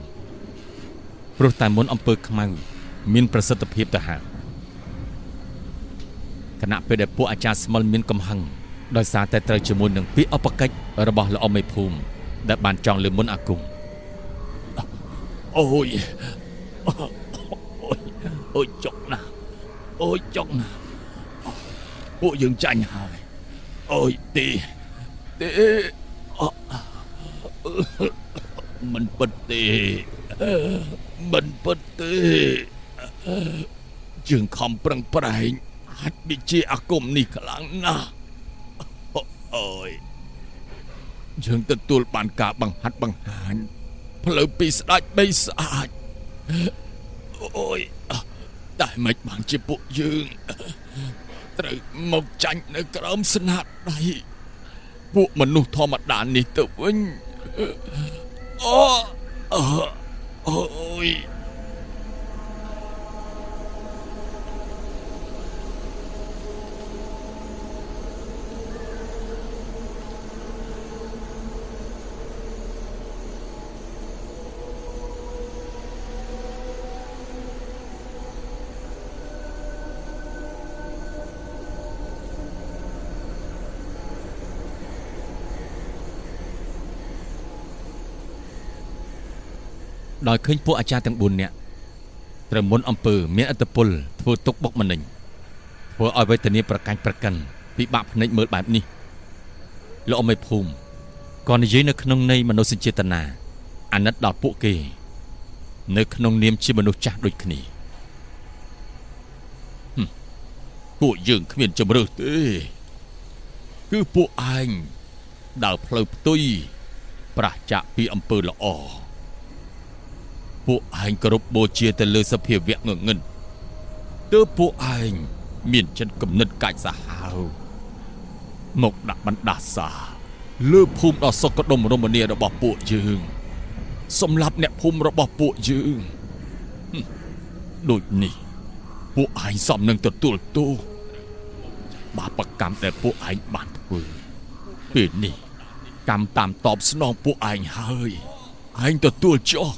ព្រោះតែមុនអំពើខ្មៅមានប្រសិទ្ធភាពទៅហើយគណៈពេលដែលពួកអាចារ្យស្មិលមានកំហឹងដោយសារតែត្រូវជាមួយនឹងពាក្យអបកិច្ចរបស់លោកអ៊ំមេភូមិដែលបានចង់លើមុនអាគមអូយចុកណាស់ពួកយើងចាញ់ហើយអូយទេមិនពិតទេយើងខំប្រឹងប្រែងហាត់វិជាអាគមនេះខ្លាំងណាស់អូយយើងទទួលបានការបង្ហាត់បង្ហាញផ្លូវពីស្ដេចបិសាចអូយតែមិនបានជាពួកយើងត្រូវមកចាញ់នៅក្រោមស្នាដៃព ពួកមនុស្សធម្មតានេះទៅវិញអូអូយដោយឃើញពួកអាចារ្យទាំង4នាក់ត្រូវមុនអំពើមានអត្តពលធ្វើទុកបុកម្នេញធ្វើឲ្យវេទនាប្រកាច់ប្រកិនពិបាកភ្នែកមើលបែបនេះលោកអមេភូមិក៏និយាយនៅក្នុងន័យមនោសញ្ចេតនាអាណិតដល់ពួកគេនៅក្នុងនាមជាមនុស្សចាស់ដូចគ្នាពួកយើងគ្មានជំរឿសទេគឺពួកឯងដើរផ្លូវផ្ទុយប្រះចាកពីអំពើល្អពួកឯងគោរពបូជាទៅលើសភាវៈងងឹតទើបពួកឯងមានចិត្តគំនិតកាច់សាហាវមកដាក់បណ្ដាសាលើភូមិដ៏សុខដុមរមនារបស់ពួកយើងសម្រាប់អ្នកភូមិរបស់ពួកយើងដូចនេះពួកឯងសមនឹងទទួលទោសបាបកម្មដែលពួកឯងបានធ្វើពេលនេះកម្មតាមតបស្នងពួកឯងហើយឯងទទួលចុះ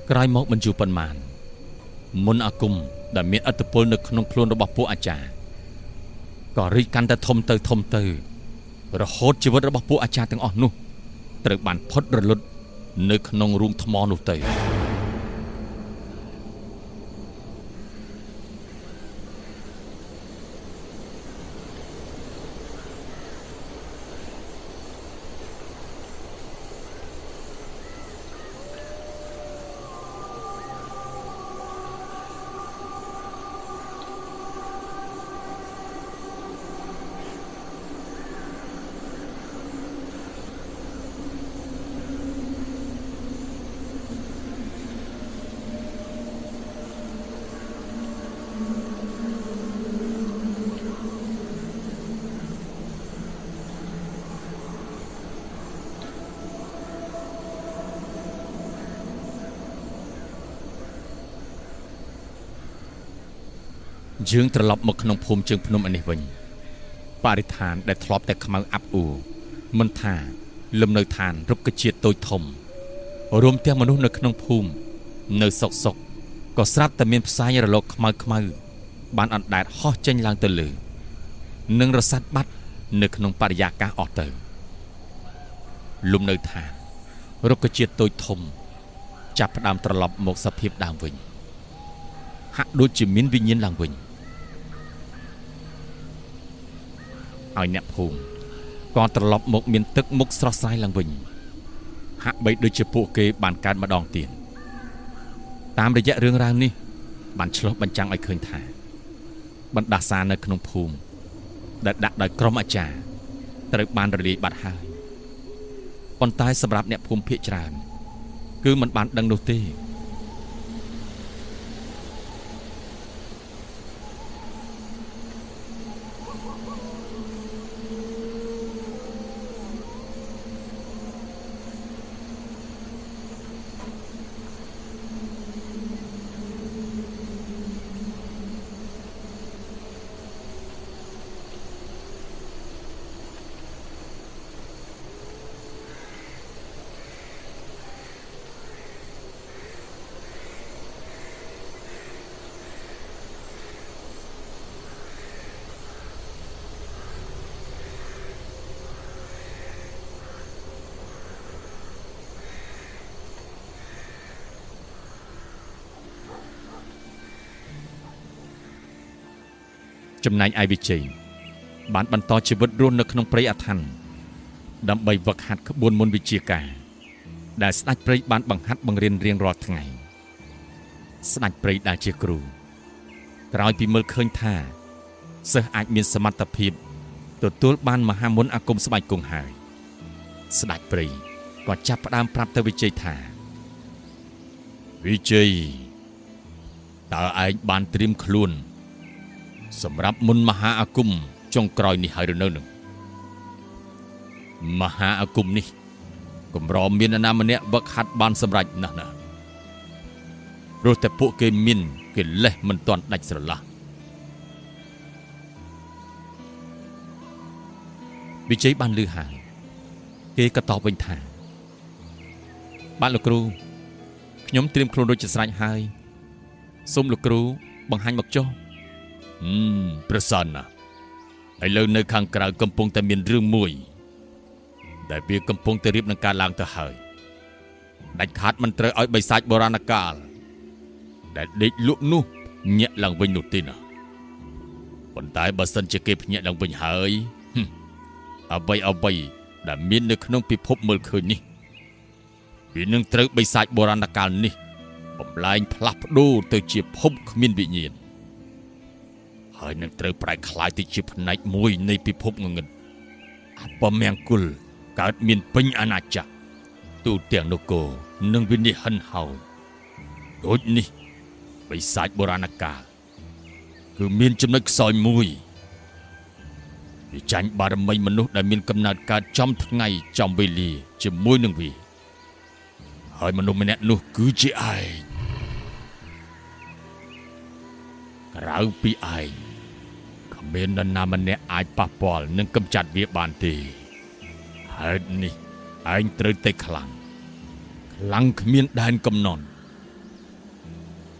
ក្រោយមកមិនយូរប៉ុន្មានមុនអាគមដែលមានឥទ្ធិពលនៅក្នុងខ្លួនរបស់ពួកអាចារ្យក៏រីកកាន់តែធំទៅរហូតជីវិតរបស់ពួកអាចារ្យទាំងអស់នោះត្រូវបានផុតរលត់នៅក្នុងរូងថ្មនោះទៅយើងត្រឡប់មកក្នុងភូមិជើងភ្នំឯនេះវិញបរិស្ថានដែលធ្លាប់តែខ្មៅអាប់អួរមិនថាលំនៅឋានរុក្ខជាតិតូចធំរួមទាំងមនុស្សនៅក្នុងភូមិនៅសុកក៏ស្រាប់តែមានផ្សាយរលកខ្មៅបានអណ្ដែតហោះចេញឡើងទៅលើនិងរសាត់បាត់នៅក្នុងបរិយាកាសអស់ទៅលំនៅឋានរុក្ខជាតិតូចធំចាប់ផ្ដើមត្រឡប់មកសភាពដើមវិញហាក់ដូចជាមានវិញ្ញាណឡើងវិញហើយអ្នកភូមិក៏ត្រឡប់មកមានទឹកមុខស្រស់ស្រាយឡើងវិញហាក់បីដូចជាពួកគេបានកើតម្ដងទៀតតាមរយៈរឿងរ៉ាវនេះបានឆ្លុះបញ្ចាំងឲ្យឃើញថាបណ្ដាសានៅក្នុងភូមិដែលដាក់ដោយក្រុមអាចារ្យត្រូវបានរលាយបាត់ហើយប៉ុន្តែសម្រាប់អ្នកភូមិភាគច្រើនគឺមិនបានដឹងនោះទេចំណែកឯវិជ័យបានបន្តជីវិតរស់នៅក្នុងព្រៃអាថ័ន្តដើម្បីវឹកហាត់ក្បួនមន្តវិជ្ជាការដែលស្ដេចព្រៃបានបង្ហាត់បង្រៀនរៀងរាល់ថ្ងៃស្ដេចព្រៃដែលជាគ្រូក្រោយពីមើលឃើញថាសិស្សអាចមានសមត្ថភាពទទួលបានមហាមន្តអាគមស្បែកគង់ហើយស្ដេចព្រៃក៏ចាប់ផ្ដើមប្រាប់ទៅវិជ័យថាវិជ័យតើឯងបានត្រៀមខ្លួន សម្រាប់មុនមហាអាគមចុងក្រោយនេះហើយឬនៅនឹងមហាអាគមនេះកម្រមាននរណាម្នាក់វឹកហាត់បានសម្រេចណាស់ណាព្រោះតែពួកគេមានកិលេសមិនទាន់ដាច់ស្រឡះវិជ័យបានលឺហើយគេក៏តបវិញថាបាទលោកគ្រូខ្ញុំត្រៀមខ្លួនរួចជាស្រេចហើយសូមលោកគ្រូបង្ហាញមកចុះប្រសនណាឥឡូវនៅខាងក្រៅកំពុងតែមានរឿងមួយដែលវាកំពុងតែរៀបនឹងការឡើងទៅហើយដាច់ខាតមិនត្រូវឲ្យបិសាចបុរាណកាលដែលដេកលក់នោះញាក់ឡើងវិញនោះទេណាប៉ុន្តែបើសិនជាគេភ្ញាក់ឡើងវិញហើយអ្វីដែលមាននៅក្នុងពិភពមើលឃើញនេះវានឹងត្រូវបិសាចបុរាណកាលនេះបំលែងផ្លាស់ប្ដូរទៅជាភពគ្មានវិញ្ញាណហើយនឹងត្រូវប្រែក្លាយទៅជាផ្នែកមួយនៃពិភពងងឹតអពមង្គលកើតមានពេញអាណាចក្រទូទាំងនគរនឹងវិនិច្ឆ័យហិនហោចដូចនេះបិសាចបុរាណកាលគឺមានចំណុចខ្សោយមួយវាចាញ់បារមីមនុស្សដែលមានកំណើតកើតចំថ្ងៃចំវេលាជាមួយនឹងវាហើយមនុស្សម្នាក់នោះគឺជាឯងក្រៅពីឯងគ្មាននរណាម្នាក់អាចប៉ះពាល់និងកម្ចាត់វាបានទេហេតុនេះឯងត្រូវតែខ្លាំងគ្មានដែនកំណត់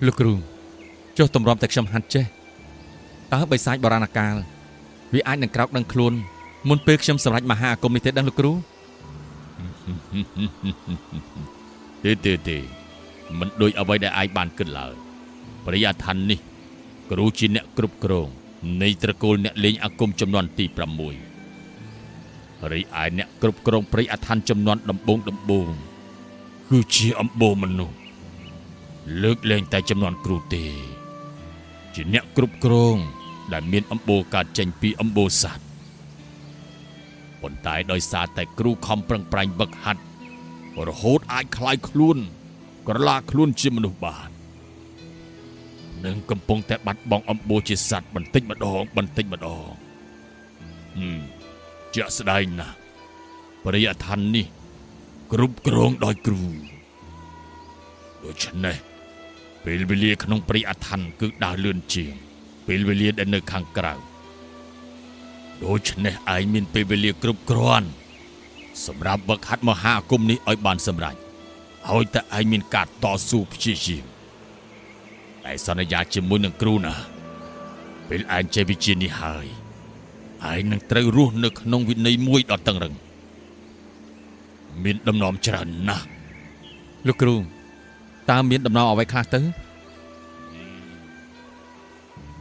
លោកគ្រូចុះតម្រាំតែខ្ញុំហាត់ចេះតើបិសាចបុរាណកាលវាអាចនឹងក្រោកដឹងខ្លួនមុនពេលខ្ញុំសម្រេចមហាអាគមនេះទេដឹងលោកគ្រូទេមិនដូចអ្វីដែលឯងបានគិតឡើយបរិយាឋាននេះគ្រូជាអ្នកគ្រប់គ្រងនៃត្រកូលអ្នកលេងអាគមចំនួនទី6រីឯអ្នកគ្រប់គ្រងព្រៃអាឋានចំនួនដំបូងគឺជាអំបូរមនុស្សលើកលែងតែចំនួនគ្រូទេជាអ្នកគ្រប់គ្រងដែលមានអំបូរកើតចេញពីអំបូរសត្វប៉ុន្តែដោយសារតែគ្រូខំប្រឹងប្រែងវឹកហាត់រហូតអាចคลายខ្លួនក្រឡាខ្លួនជាមនុស្សបាននឹងកំពុងតែបាត់បង់អំបូរជាសត្វបន្តិចម្ដងជាក់ស្ដែងណាស់បរិយាឋាននេះគ្រប់គ្រងដោយគ្រូដូច្នេះពេលវេលាក្នុងបរិយាឋានគឺដើរលឿនជាងពេលវេលាដែលនៅខាងក្រៅដូច្នេះឯងមានពេលវេលាគ្រប់គ្រាន់សម្រាប់វឹកហាត់មហាអាគមនេះឲ្យបានសម្រេចហើយតែឯងមានការតស៊ូព្យាយាមតែសន្យាជាមួយនឹងគ្រូណាពេលឯងចេះវិជ្ជានេះហើយឯងនឹងត្រូវរស់នៅក្នុងវិន័យមួយដ៏តឹងរ៉ឹងមានដំណំច្រើនណាស់លោកគ្រូតើមានដំណំអ្វីខ្លះទៅ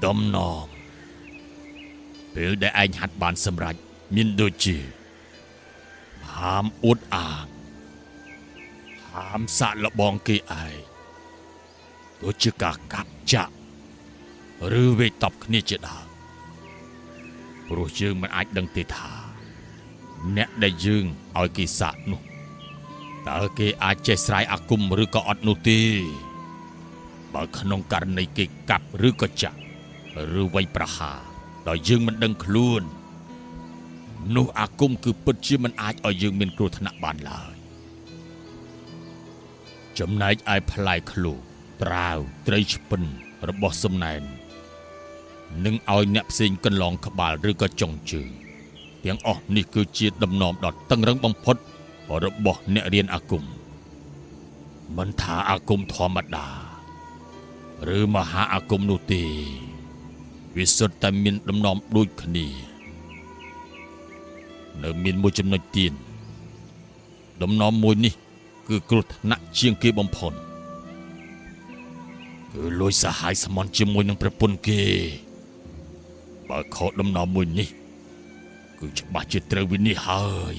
ដំណំពេលដែលឯងហាត់បានសម្រេចមានដូចជាហាមអួតអាងហាមសាក់លបងគេឯងដូចជាការកាប់ចាក់ឬវេតបគ្នាជាដើមព្រោះយើងមិនអាចដឹងទេថាអ្នកដែលយើងឲ្យគេសាក់នោះតើគេអាចចេះស្រាយអាគមឬក៏អត់នោះទេបើក្នុងករណីគេកាប់ឬក៏ចាក់ឬវាយប្រហារដោយយើងមិនដឹងខ្លួននោះអាគមគឺពិតជាមិនអាចឲ្យយើងមានគ្រោះថ្នាក់បានឡើយចំណែកឯផ្លែឃ្លោកត្រាវត្រីឆ្ពិនរបស់សំណែននឹងឲ្យអ្នកផ្សេងកន្លងក្បាលឬក៏ចុងជើងទាំងអស់នេះគឺជាដំណំដ៏តឹងរ៉ឹងបំផុតរបស់អ្នករៀនអាគមមិនថាអាគមធម្មតាឬមហាអាគមនោះទេវាសុទ្ធតែមានដំណំដូចគ្នានៅមានមួយចំណុចទៀតដំណំមួយនេះគឺគ្រោះថ្នាក់ជាងគេបំផុតគឺលួចសាហាយស្មន់ជាមួយនឹងប្រពន្ធគេបើខុសដំណំមួយនេះគឺច្បាស់ជាត្រូវវិនិច្ឆ័យហើយ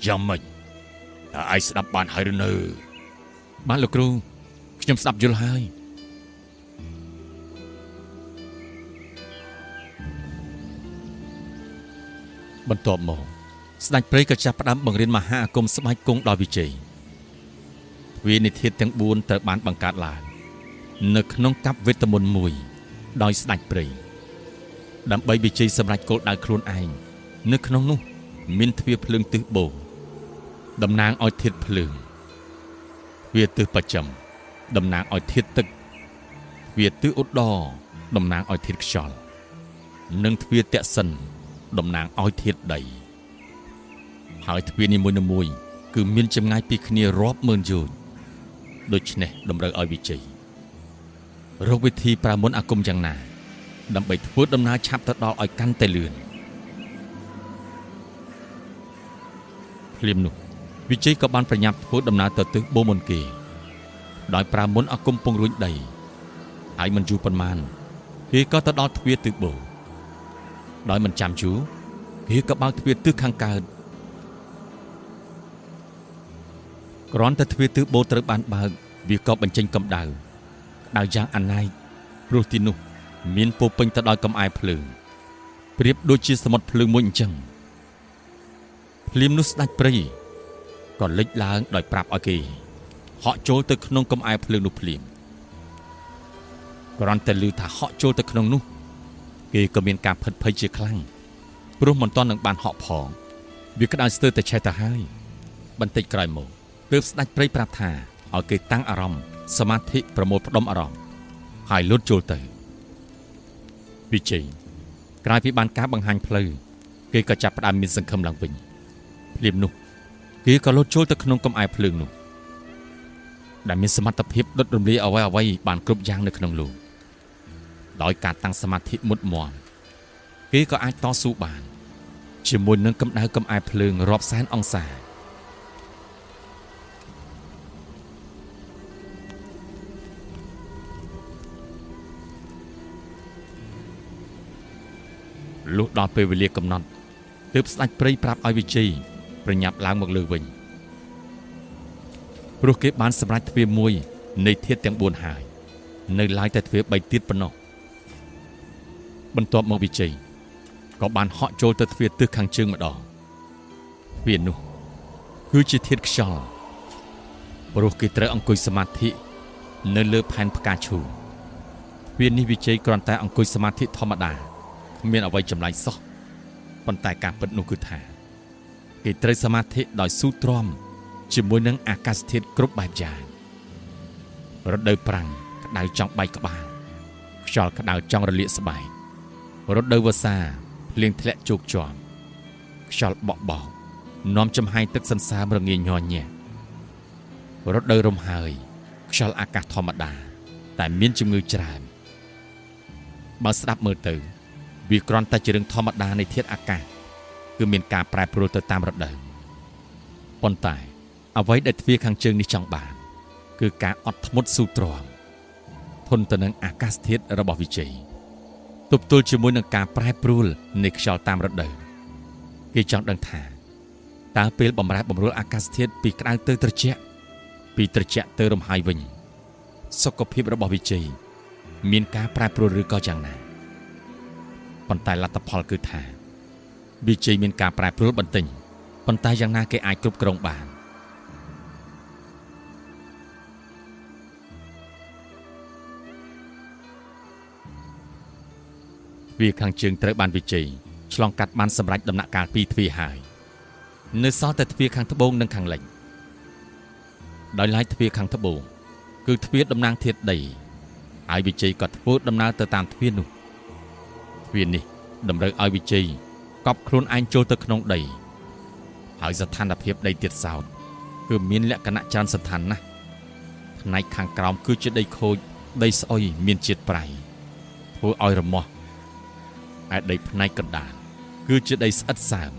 យ៉ាងម៉េចតើឯងស្ដាប់បានហើយឬនៅបានលោកគ្រូខ្ញុំស្ដាប់យល់ហើយបន្ទាប់មកស្ដេចព្រៃក៏ចាប់ផ្ដើមបង្រៀនមហាអាគមស្បែកគង់ដល់វិជ័យទ្វារនិធាតុទាំង4ត្រូវបានបង្កើតឡើងនៅក្នុងកັບវេទមន្តមួយដោយស្ដេចព្រៃ ដើម្បីវិជ័យសម្រាប់គោលដៅខ្លួនឯងនៅក្នុងនោះមានទ្វារភ្លើងទិសបូរតំណាងឲ្យធាតុភ្លើងទ្វារទិសបច្ចឹមតំណាងឲ្យធាតុទឹកទ្វារទិសឧត្តរតំណាងឲ្យធាតុខ្យល់និងទ្វារទក្សិណតំណាងឲ្យធាតុដីហើយទ្វារនីមួយៗគឺមានចម្ងាយពីគ្នារាប់ម៉ឺនយោជន៍ដូច្នេះតម្រូវឲ្យវិជ័យរកវិធីប្រើមន្តអាគមយ៉ាងណាដើម្បីធ្វើដំណើរឆាប់ទៅដល់ឲ្យកាន់តែលឿនភ្លាមនោះវិជ័យក៏បានប្រញាប់ធ្វើដំណើរទៅទិសបូមុនគេដោយប្រើមន្តអាគមពង្រួញដីហើយមិនយូរប៉ុន្មានគេក៏ទៅដល់ទ្វារទិសបូដោយមិនចាំយូរគេក៏បើកទ្វារទិសខាងកើតគ្រាន់តែទ្វារទិសបូត្រូវបានបើកវាក៏បញ្ចេញកម្ដៅយ៉ាងអណែកព្រោះទីនោះមានពោពេញទៅដោយកំអែភ្លើងប្រៀបដូចជាសមុទ្រភ្លើងមួយអញ្ចឹងភ្លាមនោះស្ដេចព្រៃក៏លេចឡើងដោយប្រាប់ឲ្យគេហក់ចូលទៅក្នុងកំអែភ្លើងនោះភ្លាមគ្រាន់តែឮថាហក់ចូលទៅក្នុងនោះគេក៏មានការផិតភ័យជាខ្លាំងព្រោះមិនទាន់នឹងបានហក់ផងវាក្តៅស្ទើរតែឆេះទៅហើយបន្តិចក្រោយមកទើបស្ដេចព្រៃប្រាប់ថាឲ្យគេតាំងអារម្មណ៍សមាធិប្រមូលផ្ដុំអារម្មណ៍ហើយលូតចូលទៅវិជ័យក្រោយពីបានការបង្ហាញផ្លូវគេក៏ចាប់ផ្ដើមមានសង្ឃឹមឡើងវិញភ្លាមនោះគេក៏លូតចូលទៅក្នុងកំអែភ្លើងនោះដែលមានសមត្ថភាពដុតរំលាយអ្វីៗបានគ្រប់យ៉ាងនៅក្នុងលោកដោយការតាំងសមាធិមុតមមគេក៏អាចតស៊ូបានជាមួយនឹងកម្ដៅកំអែភ្លើងរាប់សែនអង្សាលុះដល់ពេលវេលាកំណត់ទើបស្ដេចព្រៃប្រាប់ឲ្យវិជ័យប្រញាប់ឡើងមកលើវិញព្រោះគេបានសម្រេចទ្វារមួយនៃធាតុទាំង4ហើយនៅឡើយតែទ្វារ3ទៀតប៉ុណ្ណោះបន្ទាប់មកវិជ័យក៏បានហក់ចូលទៅទ្វារទិសខាងជើងម្ដងទ្វារនោះគឺជាធាតុខ្យល់ព្រោះគេត្រូវអង្គុយសមាធិនៅលើផែនផ្កាឈូកទ្វារនេះវិជ័យគ្រាន់តែអង្គុយសមាធិធម្មតាមានអ្វីចម្លែកសោះប៉ុន្តែការពិតនោះគឺថាគេត្រូវសមាធិដោយស៊ូទ្រាំជាមួយនឹងអាកាសធាតុគ្រប់បែបយ៉ាងរដូវប្រាំងក្តៅចង់បែកក្បាលខ្យល់ក្តៅចង់រលាកស្បែករដូវវស្សាភ្លៀងធ្លាក់ជោកជាំខ្យល់បក់បោកនាំចំហាយទឹកសន្សើមរងាញ័រញាក់រដូវរំហើយខ្យល់អាកាសធម្មតាតែមានជំងឺច្រើនបើស្ដាប់មើលទៅវាគ្រាន់តែជារឿងធម្មតានៃធាតុអាកាសគឺមានការប្រែប្រួលទៅតាមរដូវប៉ុន្តែអ្វីដែលទ្វារខាងជើងនេះចង់បានគឺការអត់ធ្មត់ស៊ូទ្រាំធន់ទៅនឹងអាកាសធាតុរបស់វិជ័យទប់ទល់ជាមួយនឹងការប្រែប្រួលនៃខ្យល់តាមរដូវគេចង់ដឹងថាតើពេលបំរែបំរួលអាកាសធាតុពីក្តៅទៅត្រជាក់ពីត្រជាក់ទៅរំហើយវិញសុខភាពរបស់វិជ័យមានការប្រែប្រួលឬក៏យ៉ាងណាប៉ុន្តែលទ្ធផលគឺថាវិជ័យមានការប្រែប្រួលបន្តិចប៉ុន្តែយ៉ាងណាគេអាចគ្រប់គ្រងបានទ្វារខាងជើងត្រូវបានវិជ័យឆ្លងកាត់បានសម្រេចដំណាក់កាល2ទ្វារហើយនៅសល់តែទ្វារខាងត្បូងនិងខាងលិចដោយឡែកទ្វារខាងត្បូងគឺទ្វារតំណាងធាតុដីហើយវិជ័យក៏ធ្វើដំណើរទៅតាមទ្វារនោះទ្វារនេះតម្រូវឲ្យវិជ័យកប់ខ្លួនឯងចូលទៅក្នុងដីហើយស្ថានភាពដីទៀតសោតគឺមានលក្ខណៈច្រើនសន្តានណាស់ផ្នែកខាងក្រោមគឺជាដីខូចដីស្អុយមានជាតិប្រៃធ្វើឲ្យរមាស់ឯដីផ្នែកកណ្ដាលគឺជាដីស្អិតសើម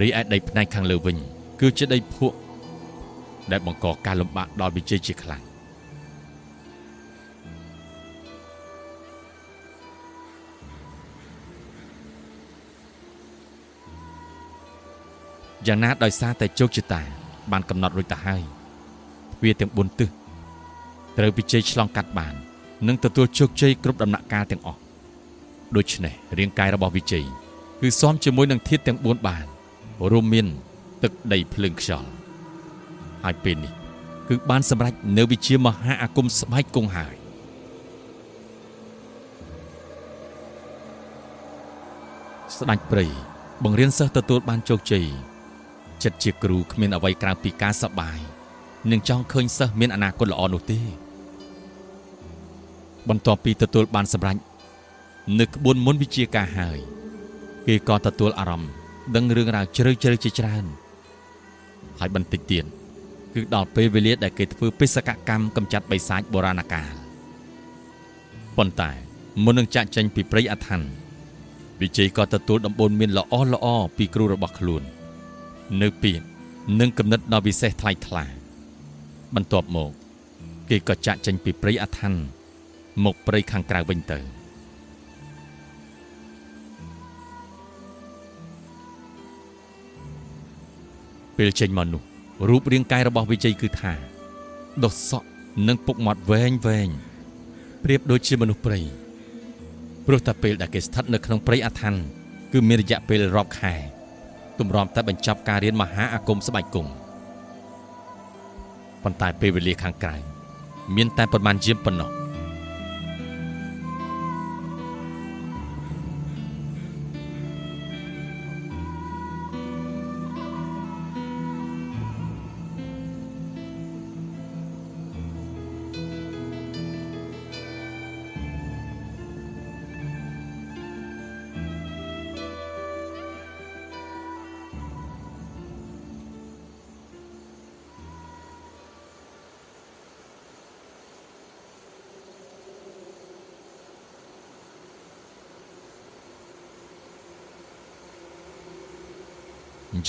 រីឯដីផ្នែកខាងលើវិញគឺជាដីភក់ដែលបង្កការលំបាកដល់វិជ័យជាខ្លាំងយ៉ាងណាដោយសារតែជោគជតាបានកំណត់រួចទៅហើយទ្វារទាំង4ទិសត្រូវវិជ័យឆ្លងកាត់បាននិងទទួលជោគជ័យគ្រប់ដំណាក់កាលទាំងអស់ដូច្នេះរាងកាយរបស់វិជ័យគឺស៊ាំជាមួយនឹងធាតុទាំង4បានរួមមានទឹកដីភ្លើងខ្យល់ហើយពេលនេះគឺបានសម្រេចនៅវិជាមហាអាគមស្បែកគង់ហើយ ស្ដេចព្រៃបង្រៀនសិស្សទទួលបានជោគជ័យចិត្តជាគ្រូគ្មានអ្វីក្រៅពីការសប្បាយនិងចង់ឃើញសិស្សមានអនាគតល្អនោះទេបន្ទាប់ពីទទួលបានសម្រេចនៅក្បួនមុនវិជាការហើយគេក៏ទទួលអារម្មណ៍ដឹងរឿងរ៉ាវជ្រៅជ្រៅជាច្រើនហើយបន្តិចទៀតគឺដល់ពេលវេលាដែលគេធ្វើបេសកកម្មកម្ចាត់បិសាចបុរាណកាលប៉ុន្តែមុននឹងចាក់ចេញពីព្រៃអថន្តវិជ័យក៏ទទួលដំបូន្មានល្អពីគ្រូរបស់ខ្លួននៅពីនឹងគំនិតដ៏វិសេសថ្លៃថ្លាបន្ទាប់មកគេក៏ចាក់ចេញពីព្រៃអថន្តមកព្រៃខាងក្រៅវិញទៅពេលចេញមកនោះរូបរាងកាយរបស់វិជ័យគឺថាដុសសក់និងពុកមាត់វែងប្រៀបដូចជាមនុស្សព្រៃព្រោះតែពេលដែលគេស្ថិតនៅក្នុងព្រៃអថន្តគឺមានរយៈពេលរាប់ខែទម្រាំតែបញ្ចប់ការរៀនមហាអាគមស្បែកគង់ប៉ុន្តែពេលវេលាខាងក្រៅមានតែប៉ុន្មានយាមប៉ុណ្ណោះ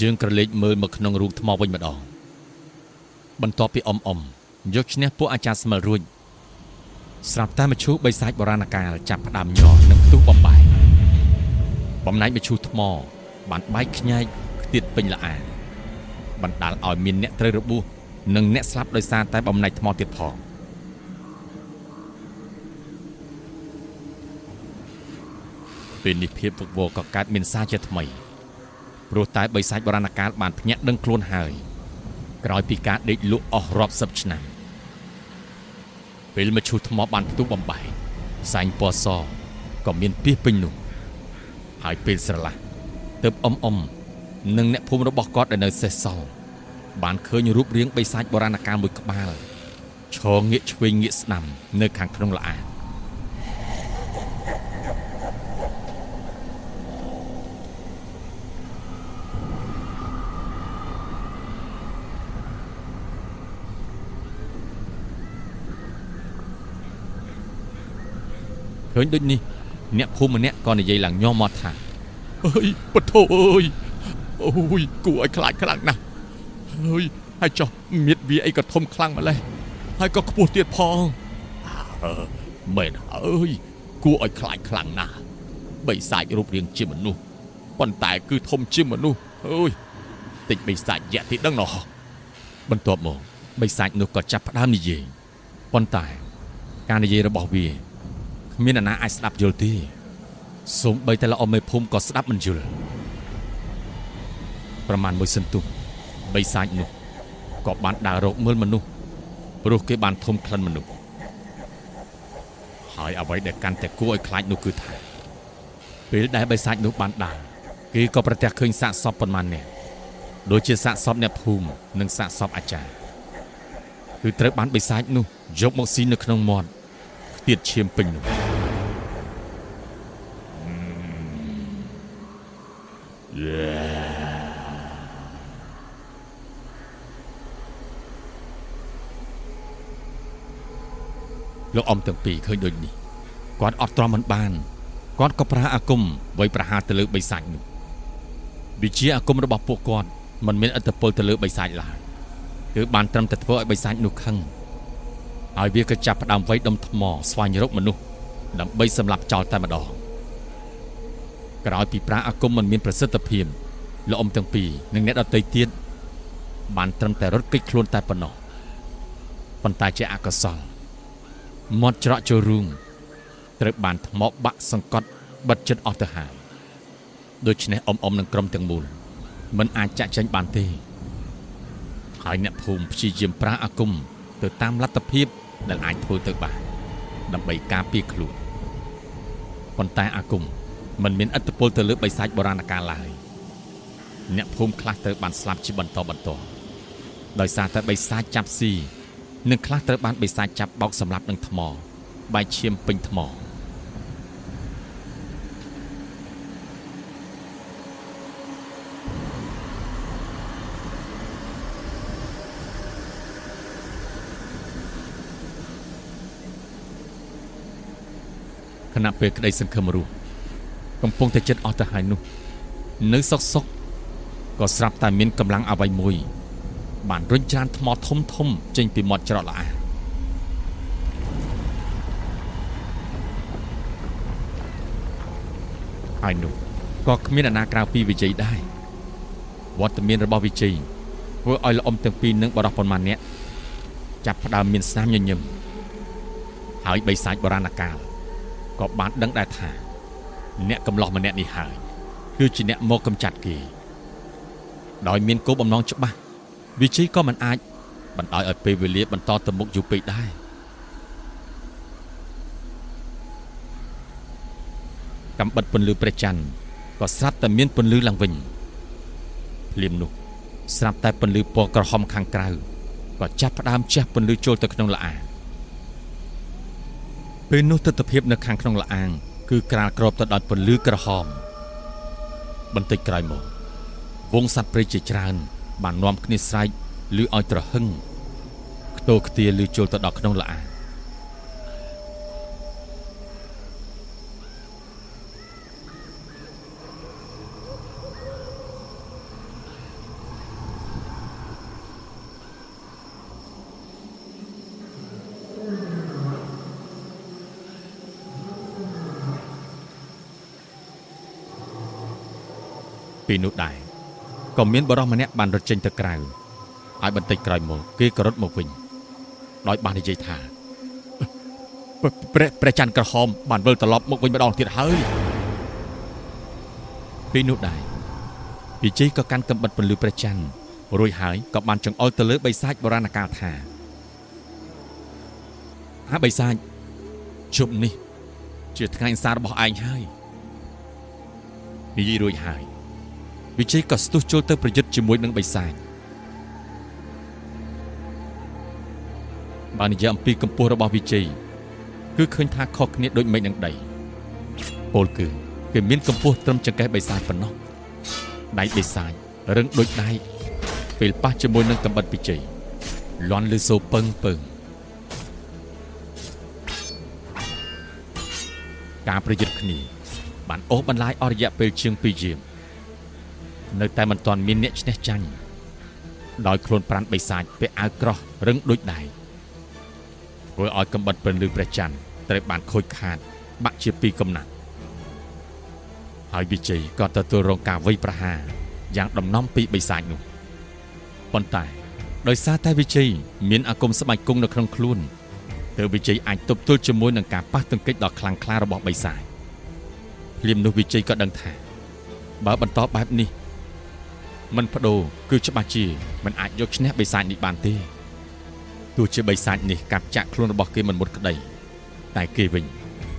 យើងក្រឡេកមើលមកក្នុងរូងថ្មវិញម្ដងបន្ទាប់ពីយកឈ្នះពួកអាចារ្យស្មិលរួចស្រាប់តែមឈូសបិសាចបុរាណកាលចាប់ផ្ដើមញ័រនិងផ្ទុះបំបែកបំណែកមឈូសថ្មបានបែកខ្ញែកខ្ទាតពេញល្អាបណ្ដាលឲ្យមានអ្នកត្រូវរបួសនិងអ្នកស្លាប់ដោយសារតែបំណែកថ្មទៀតផងពេលនេះភាពវឹកវរក៏កើតមានសារជាថ្មីព្រោះតែបិសាចបុរាណកាលបានភ្ញាក់ដឹងខ្លួនហើយក្រោយពីការដេកលក់អស់រាប់សិបឆ្នាំពេលមឈូសថ្មបានផ្ទុះបំបែកសែងពណ៌សក៏មានពាសពេញនោះហើយពេលស្រឡះទើបនិងអ្នកភូមិរបស់គាត់ដែលនៅសេសសល់បានឃើញរូបរាងបិសាចបុរាណកាលមួយក្បាលឈរងាកឆ្វេងងាកស្ដាំនៅខាងក្នុងល្អាឃើញដូចនេះអ្នកភូមិម្នាក់ក៏និយាយឡើងញ័រមាត់ថាអើយពធអើយអូយគួរឲ្យខ្លាចខ្លាំងណាស់ហើយចុះមៀតវាអីក៏ធំខ្លាំងម្ល៉េះហើយក៏ខ្ពស់ទៀតផងមែនអើយគួរឲ្យខ្លាចខ្លាំងណាស់បិសាចរូបរាងជាមនុស្សប៉ុន្តែគឺធំជាមនុស្សអើយតិចបិសាចយៈទីដឹងណោះបន្ទាប់មកបិសាចនោះក៏ចាប់ផ្ដើមនិយាយប៉ុន្តែការនិយាយរបស់វាគ្មានអ្នកណាអាចស្ដាប់យល់ទេសូម្បីតែល្អមេភូមិក៏ស្ដាប់មិនយល់ប្រមាណមួយសន្ទុះបិសាចនោះក៏បានដើររកមើលមនុស្សព្រោះគេបានធំក្លិនមនុស្សហើយអ្វីដែលកាន់តែគួរឲ្យខ្លាចនោះគឺថាពេលដែលបិសាចនោះបានដើរគេក៏ប្រទះឃើញសាកសពប៉ុន្មាននាក់ដូចជាសាកសពអ្នកភូមិនិងសាកសពអាចារ្យគឺត្រូវបានបិសាចនោះយកមកស៊ីនៅក្នុងមាត់ខ្ទាតឈាមពេញនោះលោកអ៊ំទាំងពីរឃើញដូចនេះគាត់អត់ទ្រាំមិនបានគាត់ក៏ប្រើអាគមវាយប្រហារទៅលើបិសាចនោះវិជាអាគមរបស់ពួកគាត់មិនមានឥទ្ធិពលទៅលើបិសាចឡើយគឺបានត្រឹមតែធ្វើឲ្យបិសាចនោះខឹងហើយវាក៏ចាប់ផ្ដើមវាយដុំថ្មស្វែងរកមនុស្សដើម្បីសម្លាប់ចោលតែម្ដងក្រោយពីប្រើអាគមមិនមានប្រសិទ្ធភាពលោកអ៊ំទាំងពីរនិងអ្នកដទៃទៀតបានត្រឹមតែរត់គេចខ្លួនតែប៉ុណ្ណោះប៉ុន្តែជាអកុសលមាត់ច្រកចូលរូងត្រូវបានថ្មបាក់សង្កត់បិទជិតអស់ទៅហើយដូច្នេះអ៊ំនឹងក្រុមទាំងមូលមិនអាចចាក់ចេញបានទេហើយអ្នកភូមិព្យាយាមប្រើអាគមទៅតាមលទ្ធភាពដែលអាចធ្វើទៅបានដើម្បីការពារខ្លួនប៉ុន្តែអាគម មិនមានឥទ្ធិពលទៅលើបិសាចបុរាណកាលឡើយអ្នកភូមិខ្លះត្រូវបានស្លាប់ជាបន្តបន្ទាប់ដោយសារតែបិសាចចាប់ស៊ីនិងខ្លះត្រូវបានបិសាចចាប់បោកសម្លាប់នឹងថ្មបែកឈាមពេញថ្មខណៈពេលក្តីសង្ឃឹមរស់កំពុងតែចិត្តអស់ទៅហើយនោះនៅសុកក៏ស្រាប់តែមានកម្លាំងអ្វីមួយបានរុញច្រានថ្មធំធំចេញពីមាត់ច្រកល្អហើយនោះក៏គ្មានអ្នកណាក្រៅពីវិជ័យដែរវត្តមានរបស់វិជ័យធ្វើឲ្យល្អំទាំងពីរនឹងបរោះប៉ុន្មានអ្នកចាប់ផ្ដើមមានស្នាមញញឹមហើយបិសាចបុរាណកាលក៏បានដឹងដែរថាអ្នកកំឡោះម្នាក់នេះហើយគឺជាអ្នកមកកម្ចាត់គេដោយមានគោលបំណងច្បាស់វិជ័យក៏មិនអាចបណ្ដោយឲ្យពេលវេលាបន្តទៅមុខយូរពេកដែរកំបិតពន្លឺព្រះច័ន្ទក៏ស្រាប់តែមានពន្លឺឡើងវិញភ្លាមនោះស្រាប់តែពន្លឺពណ៌ក្រហមខាងក្រៅក៏ចាប់ផ្ដើមជះពន្លឺចូលទៅក្នុងល្អាងពេលនោះទិដ្ឋភាពនៅខាងក្នុងល្អាងគឺក្រាលគ្របទៅដោយពន្លឺក្រហមបន្តិចក្រោយមកវងសត្វព្រៃជាច្រើនបាននាំគ្នាស្រែកឮឲ្យត្រហឹងខ្ទោខ្ទាឮចូលទៅដល់ក្នុងល្អាងពីនោះដែរក៏មានបរិសម្នាក់បានរត់ចេញទៅក្រៅហើយបន្តិចក្រោយមកគេក៏រត់មកវិញដោយបាននិយាយថាព្រះច័ន្ទក្រហមបានវិលត្រឡប់មកវិញម្ដងទៀតហើយពីនោះដែរវិជ័យក៏កាន់កំបិតពន្លឺព្រះច័ន្ទរួចហើយក៏បានចង្អុលទៅលើបិសាចបុរាណកាលថាបិសាចជប់នេះជាថ្ងៃអន្សាររបស់ឯងហើយនិយាយរួចហើយវិជ័យក៏ស្ទុះចូលទៅប្រយុទ្ធជាមួយនឹងបិសាចបាននិយាយអំពីកម្ពស់របស់វិជ័យគឺឃើញថាខុសគ្នាដូចមេឃនឹងដីពលគឺគេមានកម្ពស់ត្រឹមចង្កេះបិសាចប៉ុណ្ណោះដៃបិសាចរឹងដូចដែកពេលប៉ះជាមួយនឹងកំបិតវិជ័យលាន់លើសូពឹងការប្រយុទ្ធគ្នាបានអូសបន្លាយអស់រយៈពេលជាង2យាមនៅតែមិនទាន់មានអ្នកឈ្នះចាញ់ដោយខ្លួនប្រាណបិសាចពាក់អាវក្រោះរឹងដូចដែកធ្វើឲ្យកំបិតពន្លឺព្រះច័ន្ទត្រូវបានខូចខាតបាក់ជាពីរកំណាត់ហើយវិជ័យក៏ទទួលរងការវាយប្រហារយ៉ាងដំណំពីបិសាចនោះប៉ុន្តែដោយសារតែវិជ័យមានអាគមស្បែកគង់នៅក្នុងខ្លួនទើបវិជ័យអាចទប់ទល់ជាមួយនឹងការប៉ះទង្គិចដ៏ខ្លាំងក្លារបស់បិសាចភ្លាមនោះវិជ័យក៏ដឹងថាបើបន្តបែបនេះមិនបដូរគឺច្បាស់ជាមិនអាចយកឈ្នះបិសាចនេះបានទេទោះជាបិសាចនេះកាប់ចាក់ខ្លួនរបស់គេមិនមុតក្តីតែគេវិញ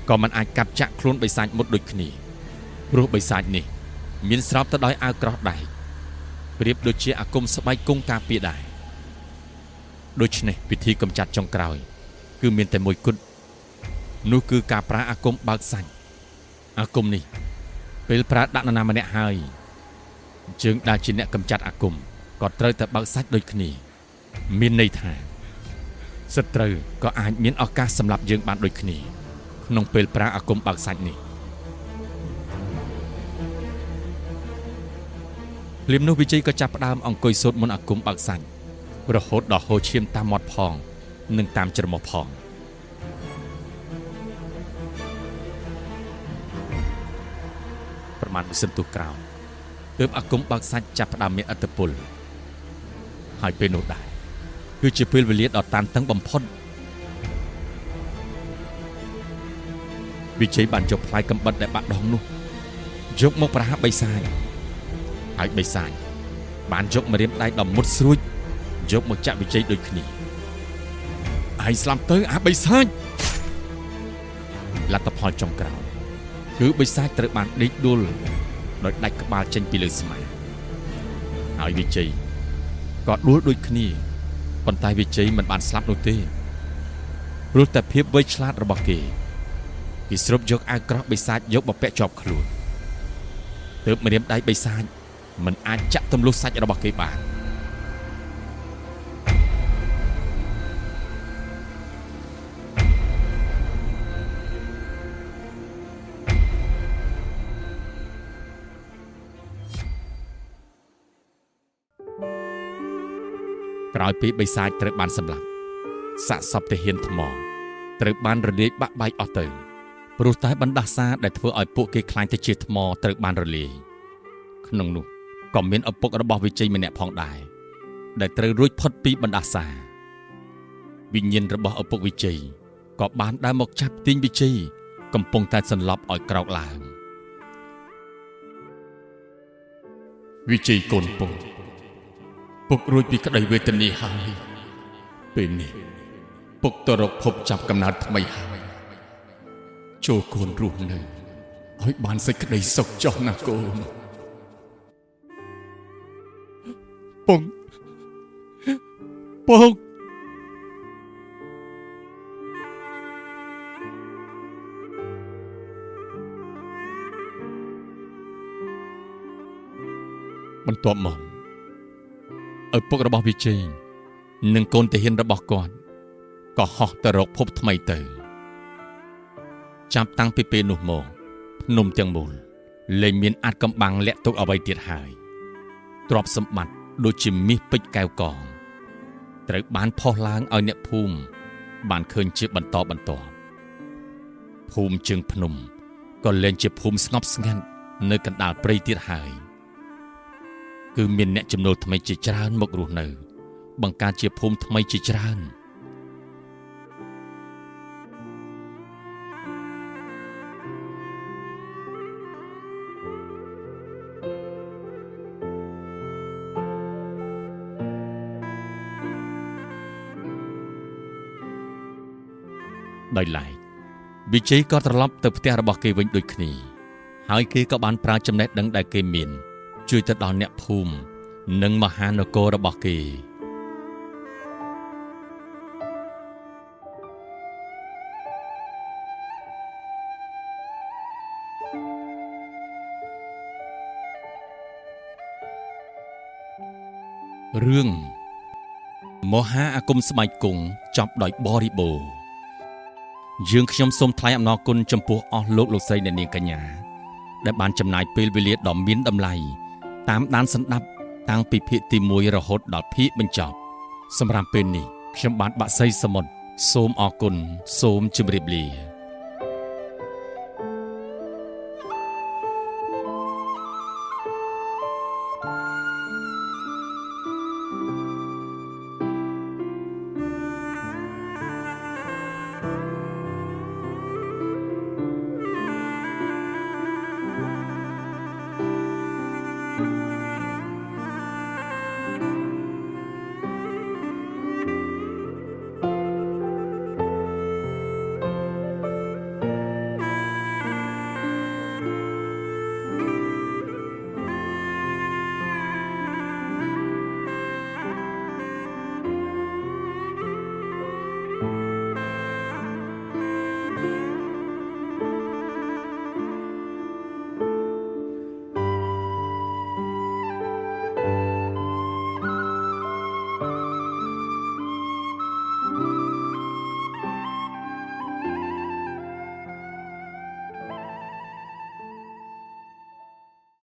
ក៏មិនអាចកាប់ចាក់ខ្លួនបិសាចមុតដូចគ្នាព្រោះបិសាចនេះមានស្រោបទៅដោយអាវក្រោះដែកប្រៀបដូចជាអាគមស្បែកគង់ការពារដែរដូច្នេះពិធីកម្ចាត់ចុងក្រោយគឺមានតែមួយគត់នោះគឺការប្រើអាគមបើកសាច់អាគមនេះពេលប្រើដាក់នរណាម្នាក់ហើយជើងដែលជាអ្នកកម្ចាត់អាគមក៏ត្រូវតែបើកសាច់ដូចគ្នាមានន័យថាសត្រូវក៏អាចមានឱកាសសម្រាប់យើងបានដូចគ្នាក្នុងពេលប្រើអាគមបើកសាច់នេះភ្លាមនោះវិជ័យក៏ចាប់ផ្ដើមអង្គុយសូត្រមន្តអាគមបើកសាច់រហូតដល់ហូរឈាមតាមមាត់ផងនិងតាមច្រមុះផងប្រមាណមួយសន្ទុះក្រោយទើបអាគមបើកសាច់ចាប់ផ្ដើមមានឥទ្ធិពលហើយពេលនោះដែរគឺជាពេលវេលាដ៏តានតឹងបំផុតវិជ័យបានយកផ្លែកំបិតដែលបាក់ដងនោះយកមកប្រហារបិសាចហើយបិសាចបានយកម្រាមដៃដ៏មុតស្រួចយកមកចាក់វិជ័យដូចគ្នាឯងស្លាប់ទៅអាបិសាចលទ្ធផលចុងក្រោយ គឺបិសាចត្រូវបានដេកដួលដោយដាច់ក្បាលចេញពីលើស្មាហើយវិជ័យក៏ដួលដូចគ្នាប៉ុន្តែវិជ័យមិនបានស្លាប់នោះទេព្រោះតែភាពវៃឆ្លាតរបស់គេស្រុបយកអាវក្រោះបិសាចយកមកពាក់ជាប់ខ្លួនទើបម្រាមដៃបិសាចមិនអាចចាក់ទម្លុះសាច់របស់គេបានក្រោយពីបិសាចត្រូវបានសម្លាប់សាកសពទាហានថ្មត្រូវបានរលាយបាក់បែកអស់ទៅព្រោះតែបណ្ដាសាដែលធ្វើឲ្យពួកគេខ្លាញ់ទៅជាថ្មត្រូវបានរលាយក្នុងនោះក៏មានឪពុករបស់វិជ័យម្នាក់ផងដែរដែលត្រូវរួចផុតពីបណ្ដាសាវិញ្ញាណរបស់ឪពុកវិជ័យក៏បានដើរមកចាប់ទាញវិជ័យកំពុងតែសន្លប់ឲ្យក្រោកឡើងវិជ័យកូនពុករួចពីក្តីវេទនាហើយពេលនេះពុកទៅរកភពចាប់កំណើតថ្មីហើយចូលកូនរស់នៅឲ្យបានសេចក្តីសុខចុះណាកូនពុកបន្ទាប់មកឪពុករបស់វិជ័យនិងកូនទាហានរបស់គាត់ក៏ហោះទៅរកភពថ្មីទៅចាប់តាំងពីពេលនោះមកភ្នំទាំងមូលលែងមានអាចកំបាំងលាក់ទុកអ្វីទៀតហើយទ្រព្យសម្បត្តិដូចជាមាសពេជ្រកែវកងត្រូវបានផុសឡើងឲ្យអ្នកភូមិបានឃើញជាបន្តបន្ទាប់ភូមិជើងភ្នំក៏លែងជាភូមិស្ងប់ស្ងាត់នៅកណ្ដាលព្រៃទៀតហើយគឺមានអ្នកចំណូលថ្មីជាច្រើនមករស់នៅបង្កើតជាភូមិថ្មីជាច្រើនដោយឡែកវិជ័យក៏ត្រឡប់ទៅផ្ទះរបស់គេវិញដូចគ្នាហើយគេក៏បានប្រើចំណេះដឹងដែលគេមានជួយទៅដល់អ្នកភូមិនិងមហានគររបស់គេរឿងមហាអាគមស្បែកគង់ចប់ដោយបរិបូរណ៍យើងខ្ញុំសូមថ្លែងអំណរគុណចំពោះអស់លោកលោកស្រីអ្នកនាងកញ្ញាដែលបានចំណាយពេលវេលាដ៏មានតម្លៃតាមដានស្ដាប់តាំងពីភាគទី1រហូតដល់ភាគបញ្ចប់សម្រាប់ពេលនេះខ្ញុំបាទបាក់សីសមុទ្រសូមអរគុណសូមជម្រាបលា